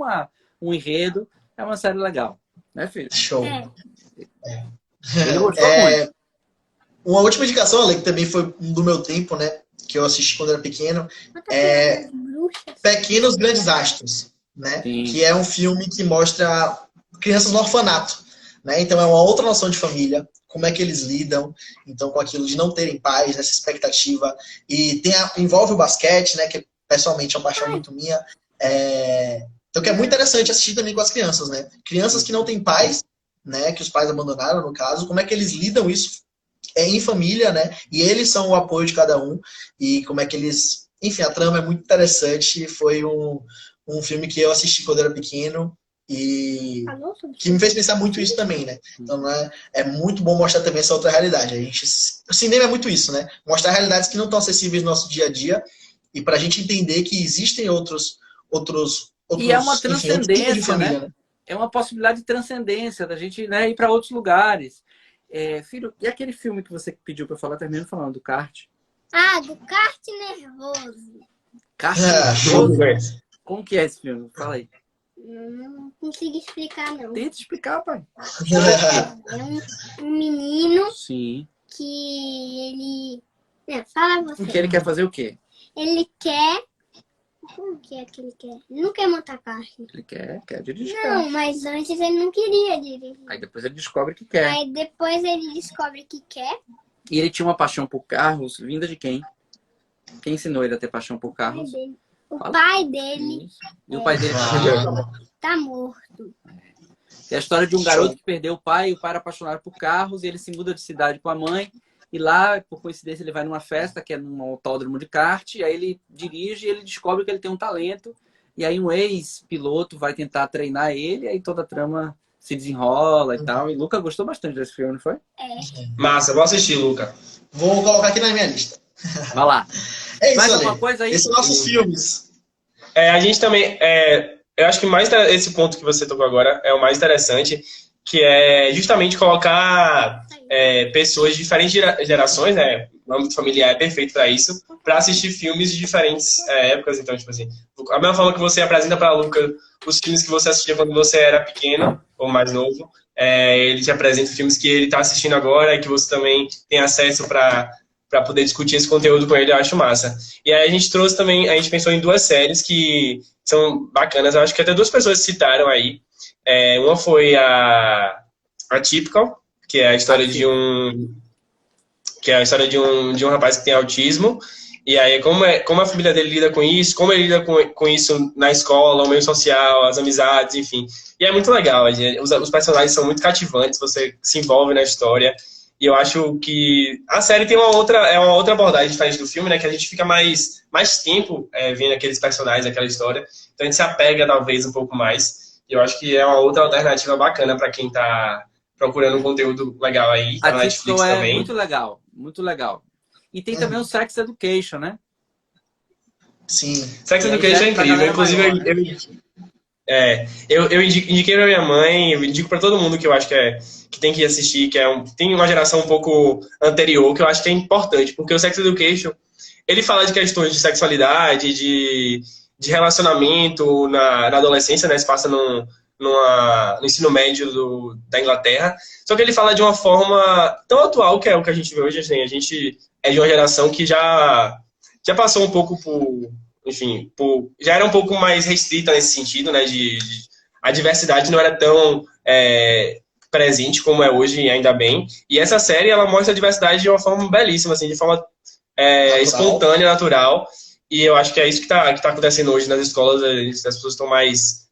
um enredo. É uma série legal, né, filho? Show. Ele gostou muito. Uma última indicação, Ale, que também foi do meu tempo, né? Que eu assisti quando era pequeno. É Pequenos Grandes Astros, né? Sim. Que é um filme que mostra crianças no orfanato, né? Então é uma outra noção de família, como é que eles lidam, então, com aquilo de não terem pais, essa expectativa. E envolve o basquete, né? Que pessoalmente é uma paixão muito minha. Então, que é muito interessante assistir também com as crianças, né? Crianças que não têm pais, né? Que os pais abandonaram, no caso, como é que eles lidam isso em família, né? E eles são o apoio de cada um. E como é que eles... Enfim, a trama é muito interessante. Foi um filme que eu assisti quando era pequeno e que me fez pensar muito isso também, né? Então, né, é muito bom mostrar também essa outra realidade. O cinema é muito isso, né? Mostrar realidades que não estão acessíveis no nosso dia a dia e para a gente entender que existem outros e é uma transcendência, de família, né? É uma possibilidade de transcendência, da gente, né, ir para outros lugares. Filho, e aquele filme que você pediu para eu falar, terminando falando, do kart? Do kart nervoso. Kart nervoso? Como que é esse filme? Fala aí. Não consigo explicar, não. Tenta explicar, pai. É um menino. Sim. Que ele... Não, fala você. Que ele quer fazer o quê? Ele quer... Como que é que ele quer? Ele não quer montar kart. Ele quer dirigir. Não, mas antes ele não queria dirigir. Aí depois ele descobre que quer. Aí depois ele descobre que quer. E ele tinha uma paixão por carros, vinda de quem? Quem ensinou ele a ter paixão por carros? O pai dele. Isso. E o pai dele tá morto. É a história de um garoto que perdeu o pai era apaixonado por carros, e ele se muda de cidade com a mãe. E lá, por coincidência, ele vai numa festa, que é num autódromo de kart, e aí ele dirige e ele descobre que ele tem um talento. E aí um ex-piloto vai tentar treinar ele, e aí toda a trama se desenrola e tal. E Luca gostou bastante desse filme, não foi? Massa, vou assistir, Luca. Vou colocar aqui na minha lista. Vai lá. É isso, mais Ale. alguma coisa aí? Esses são nossos filmes. A gente também... eu acho que esse ponto que você tocou agora é o mais interessante, que é justamente colocar pessoas de diferentes gerações, né? O âmbito familiar é perfeito para isso, para assistir filmes de diferentes épocas. Então, tipo assim, a mesma forma que você apresenta para a Luca os filmes que você assistia quando você era pequeno ou mais novo, ele te apresenta filmes que ele está assistindo agora e que você também tem acesso para poder discutir esse conteúdo com ele. Eu acho massa. E aí a gente trouxe também, a gente pensou em 2 séries que são bacanas. Eu acho que até 2 pessoas citaram aí. Uma foi a Typical, que é a história de um rapaz que tem autismo. E aí como a família dele lida com isso, como ele lida com isso na escola, o meio social, as amizades, enfim. E é muito legal. Os personagens são muito cativantes, você se envolve na história. E eu acho que a série tem uma outra abordagem diferente do filme, né? Que a gente fica mais tempo vendo aqueles personagens, aquela história. Então a gente se apega talvez um pouco mais. E eu acho que é uma outra alternativa bacana para quem tá procurando um conteúdo legal aí. Tá A na Netflix Typical também. muito legal, muito legal. E tem também o Sex Education, né? Sim. Sex E aí Education já é é pra incrível. galera Inclusive, maior, né? eu indiquei pra minha mãe, eu indico pra todo mundo que eu acho que tem que assistir, tem uma geração um pouco anterior, que eu acho que é importante, porque o Sex Education, ele fala de questões de sexualidade, de relacionamento na adolescência, né? Se passa no ensino médio da Inglaterra. Só que ele fala de uma forma tão atual, que é o que a gente vê hoje. Assim, a gente é de uma geração que já passou um pouco enfim, já era um pouco mais restrita nesse sentido, né? A diversidade não era tão presente como é hoje, ainda bem. E essa série, ela mostra a diversidade de uma forma belíssima, assim, de forma espontânea, natural. E eu acho que é isso que tá acontecendo hoje nas escolas. As pessoas estão mais...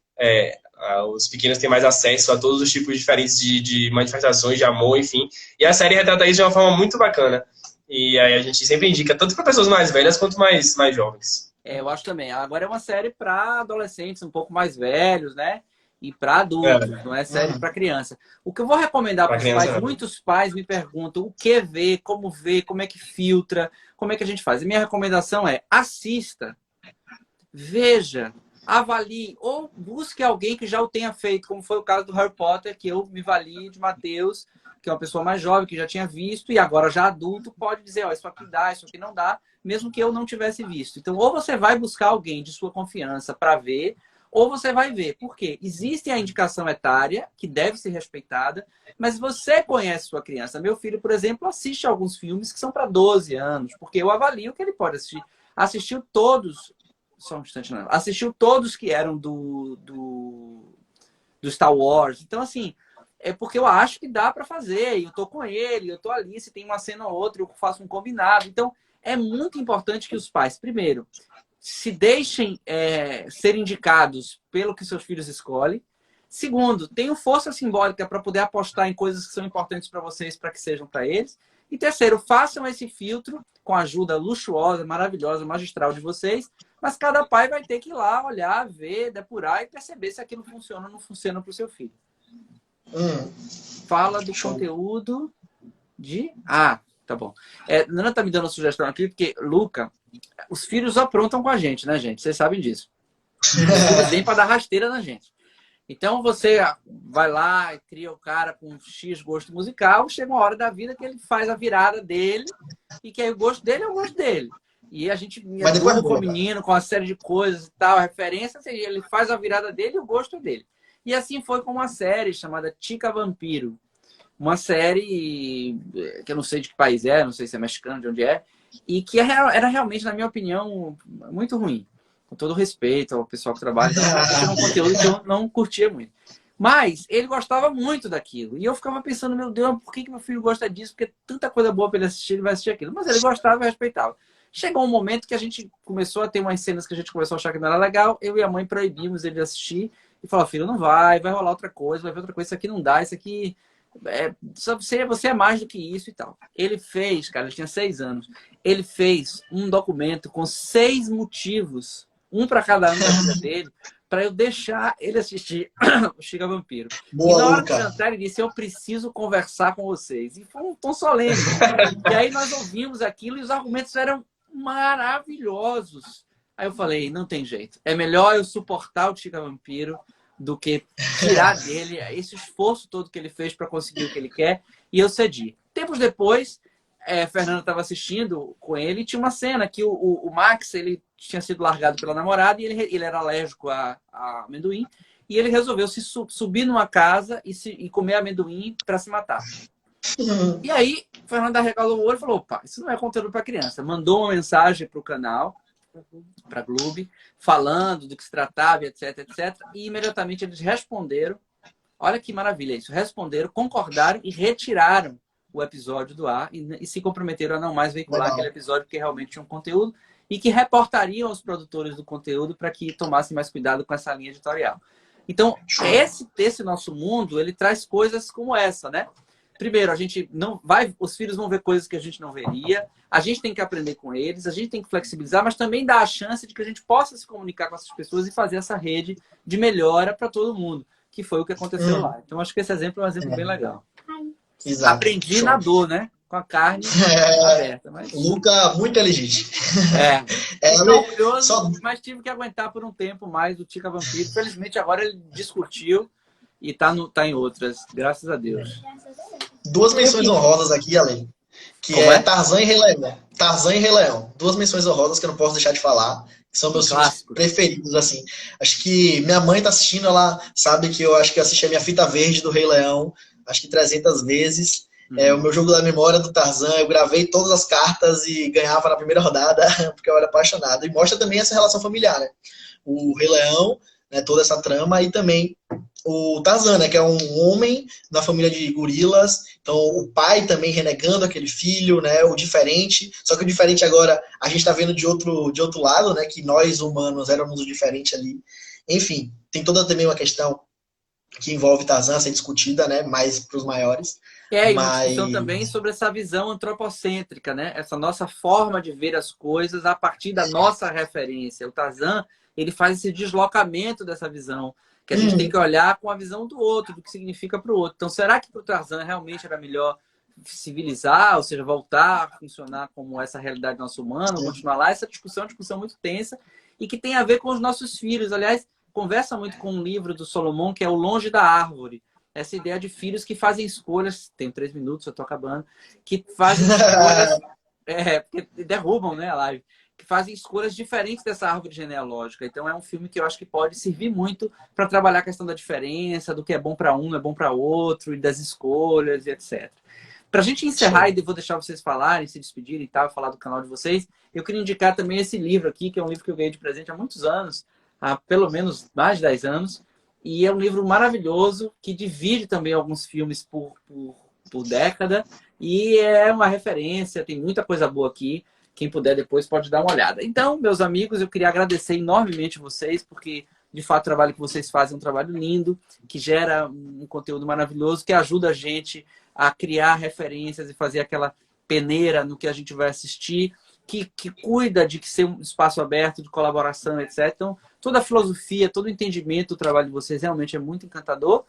os pequenos têm mais acesso a todos os tipos diferentes de manifestações de amor, enfim. E a série retrata isso de uma forma muito bacana. E aí a gente sempre indica, tanto para pessoas mais velhas quanto mais jovens. Eu acho também. Agora é uma série para adolescentes um pouco mais velhos, né? E para adultos, não é série para criança. O que eu vou recomendar para os pais, muitos pais me perguntam o que ver, como é que filtra, como é que a gente faz. A minha recomendação é assista, veja, avalie ou busque alguém que já o tenha feito, como foi o caso do Harry Potter, que eu me vali de Matheus, que é uma pessoa mais jovem, que já tinha visto, e agora já adulto pode dizer, ó, isso aqui dá, isso aqui não dá, mesmo que eu não tivesse visto. Então, ou você vai buscar alguém de sua confiança para ver, ou você vai ver. Por quê? Existe a indicação etária, que deve ser respeitada, mas você conhece sua criança. Meu filho, por exemplo, assiste alguns filmes que são para 12 anos, porque eu avalio que ele pode assistir. Assistiu todos... Só um instante, não. Assistiu todos que eram do Star Wars. Então, assim, é porque eu acho que dá para fazer. Eu tô com ele, eu tô ali. Se tem uma cena ou outra, eu faço um combinado. Então, é muito importante que os pais, primeiro, se deixem ser indicados pelo que seus filhos escolhem. Segundo, tenham força simbólica para poder apostar em coisas que são importantes para vocês, para que sejam para eles. E terceiro, façam esse filtro com a ajuda luxuosa, maravilhosa, magistral de vocês. Mas cada pai vai ter que ir lá, olhar, ver, depurar e perceber se aquilo funciona ou não funciona para o seu filho. Fala do conteúdo de... tá bom. Nana tá me dando uma sugestão aqui, porque, Luca, os filhos aprontam com a gente, né, gente? Vocês sabem disso. Os filhos vêm para dar rasteira na gente. Então, você vai lá e cria o cara com X gosto musical, chega uma hora da vida que ele faz a virada dele e que aí o gosto dele é o gosto dele. E a gente educa com o menino, com uma série de coisas e tal, referências, e ele faz a virada dele e o gosto é dele. E assim foi com uma série chamada Chica Vampiro. Uma série que eu não sei de que país não sei se é mexicano, de onde é, e que era realmente, na minha opinião, muito ruim. Com todo respeito ao pessoal que trabalha, então era um conteúdo que eu não curtia muito. Mas ele gostava muito daquilo. E eu ficava pensando, meu Deus, por que meu filho gosta disso? Porque tanta coisa boa para ele assistir, ele vai assistir aquilo. Mas ele gostava e respeitava. Chegou um momento que a gente começou a ter umas cenas que a gente começou a achar que não era legal. Eu e a mãe proibimos ele de assistir. E falou, filho, não vai rolar outra coisa, vai ver outra coisa. Isso aqui não dá, isso aqui... você é mais do que isso e tal. Ele fez, cara, ele tinha 6 anos. Ele fez um documento com 6 motivos, um para cada ano da vida dele, para eu deixar ele assistir o Chica Vampiro. Boa, e na hora Luca. do jantar ele disse, eu preciso conversar com vocês. E foi um tom solene. E aí nós ouvimos aquilo e os argumentos eram maravilhosos. Aí eu falei, não tem jeito. É melhor eu suportar o Chica Vampiro do que tirar dele esse esforço todo que ele fez para conseguir o que ele quer, e eu cedi. Tempos depois, Fernanda estava assistindo com ele e tinha uma cena que o Max ele tinha sido largado pela namorada e ele era alérgico a amendoim, e ele resolveu subir numa casa e comer amendoim para se matar. E aí, Fernanda regalou o olho e falou, opa, isso não é conteúdo para criança. Mandou uma mensagem para o canal, para a Globo, falando do que se tratava, etc, etc. E imediatamente eles responderam, olha que maravilha isso, responderam, concordaram e retiraram o episódio do ar e se comprometeram a não mais veicular aquele episódio, porque realmente tinha um conteúdo, e que reportariam aos produtores do conteúdo para que tomassem mais cuidado com essa linha editorial. Então, esse nosso mundo, ele traz coisas como essa, né? Primeiro, a gente não vai, os filhos vão ver coisas que a gente não veria, a gente tem que aprender com eles, a gente tem que flexibilizar, mas também dá a chance de que a gente possa se comunicar com essas pessoas e fazer essa rede de melhora para todo mundo, que foi o que aconteceu lá. Então, acho que esse exemplo é um exemplo bem legal. Exato. Aprendi na dor, né? Com a carne aberta. Mas... Luca, muito inteligente. Orgulhoso, mas tive que aguentar por um tempo mais do Tica Vampiro. Felizmente, agora ele discutiu e tá em outras, graças a Deus. Duas menções honrosas aqui, Ale, que é Tarzan e Rei Leão. Tarzan e Rei Leão. Duas menções honrosas que eu não posso deixar de falar, que são meus filmes preferidos, assim. Acho que minha mãe tá assistindo, ela sabe que eu acho que eu assisti a minha fita verde do Rei Leão, acho que 300 vezes. O meu jogo da memória do Tarzan, eu gravei todas as cartas e ganhava na primeira rodada, porque eu era apaixonado. E mostra também essa relação familiar, né? O Rei Leão, né, toda essa trama, e também o Tarzan, né, que é um homem da família de gorilas, então o pai também renegando aquele filho, né, o diferente, só que o diferente agora a gente está vendo de outro lado, né, que nós humanos éramos o diferente ali. Enfim, tem toda também uma questão que envolve Tarzan a ser discutida, né, mais para os maiores. E uma discussão também sobre essa visão antropocêntrica, né, essa nossa forma de ver as coisas a partir da nossa referência. O Tarzan, ele faz esse deslocamento dessa visão, que a gente tem que olhar com a visão do outro, do que significa para o outro. Então, será que para o Tarzan realmente era melhor civilizar, ou seja, voltar a funcionar como essa realidade nossa humana, continuar lá? Essa discussão é uma discussão muito tensa e que tem a ver com os nossos filhos. Aliás, conversa muito com um livro do Solomon, que é O Longe da Árvore. Essa ideia de filhos que fazem escolhas, tenho 3 minutos, eu estou acabando, que fazem escolhas, porque derrubam, né, a live, que fazem escolhas diferentes dessa árvore genealógica. Então é um filme que eu acho que pode servir muito para trabalhar a questão da diferença, do que é bom para um, não é bom para outro, e das escolhas e etc. Para a gente encerrar, e vou deixar vocês falarem, se despedirem e tal, falar do canal de vocês, eu queria indicar também esse livro aqui, que é um livro que eu ganhei de presente há muitos anos, há pelo menos mais de 10 anos, e é um livro maravilhoso, que divide também alguns filmes por década, e é uma referência, tem muita coisa boa aqui. Quem puder depois pode dar uma olhada. Então, meus amigos, eu queria agradecer enormemente vocês, porque, de fato, o trabalho que vocês fazem é um trabalho lindo, que gera um conteúdo maravilhoso, que ajuda a gente a criar referências e fazer aquela peneira no que a gente vai assistir, que cuida de ser um espaço aberto, de colaboração, etc. Então, toda a filosofia, todo o entendimento do trabalho de vocês realmente é muito encantador.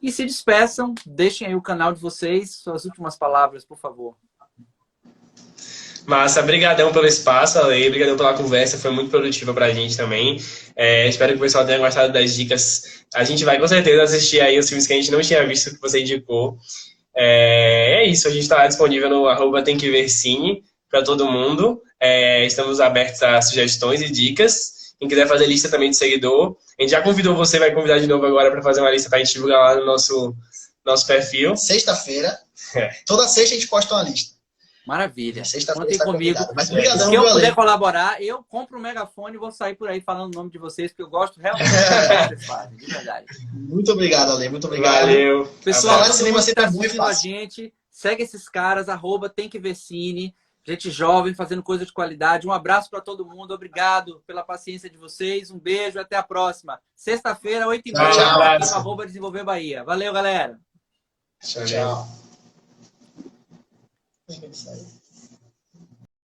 E se despeçam, deixem aí o canal de vocês, suas últimas palavras, por favor. Massa, brigadão pelo espaço, Ale, brigadão pela conversa, foi muito produtiva pra gente também. Espero que o pessoal tenha gostado das dicas. A gente vai com certeza assistir aí os filmes que a gente não tinha visto, que você indicou. É isso, a gente está disponível no @temquevercine para todo mundo. Estamos abertos a sugestões e dicas. Quem quiser fazer lista também de seguidor, a gente já convidou você, vai convidar de novo agora para fazer uma lista para a gente divulgar lá no nosso perfil. Sexta-feira, toda sexta a gente posta uma lista. Maravilha. Contem comigo. Mas obrigadão, se eu puder colaborar, eu compro um megafone e vou sair por aí falando o nome de vocês, porque eu gosto realmente do que vocês fazem, de verdade. Muito obrigado, Ale. Muito obrigado. Valeu. Pessoal, todo mundo que está assistindo a gente, segue esses caras, @temquevercine. Gente jovem, fazendo coisa de qualidade. Um abraço para todo mundo. Obrigado pela paciência de vocês. Um beijo e até a próxima. Sexta-feira, 8h30, aqui no @Desenvolver Bahia. Valeu, galera. Tchau. Isso aí.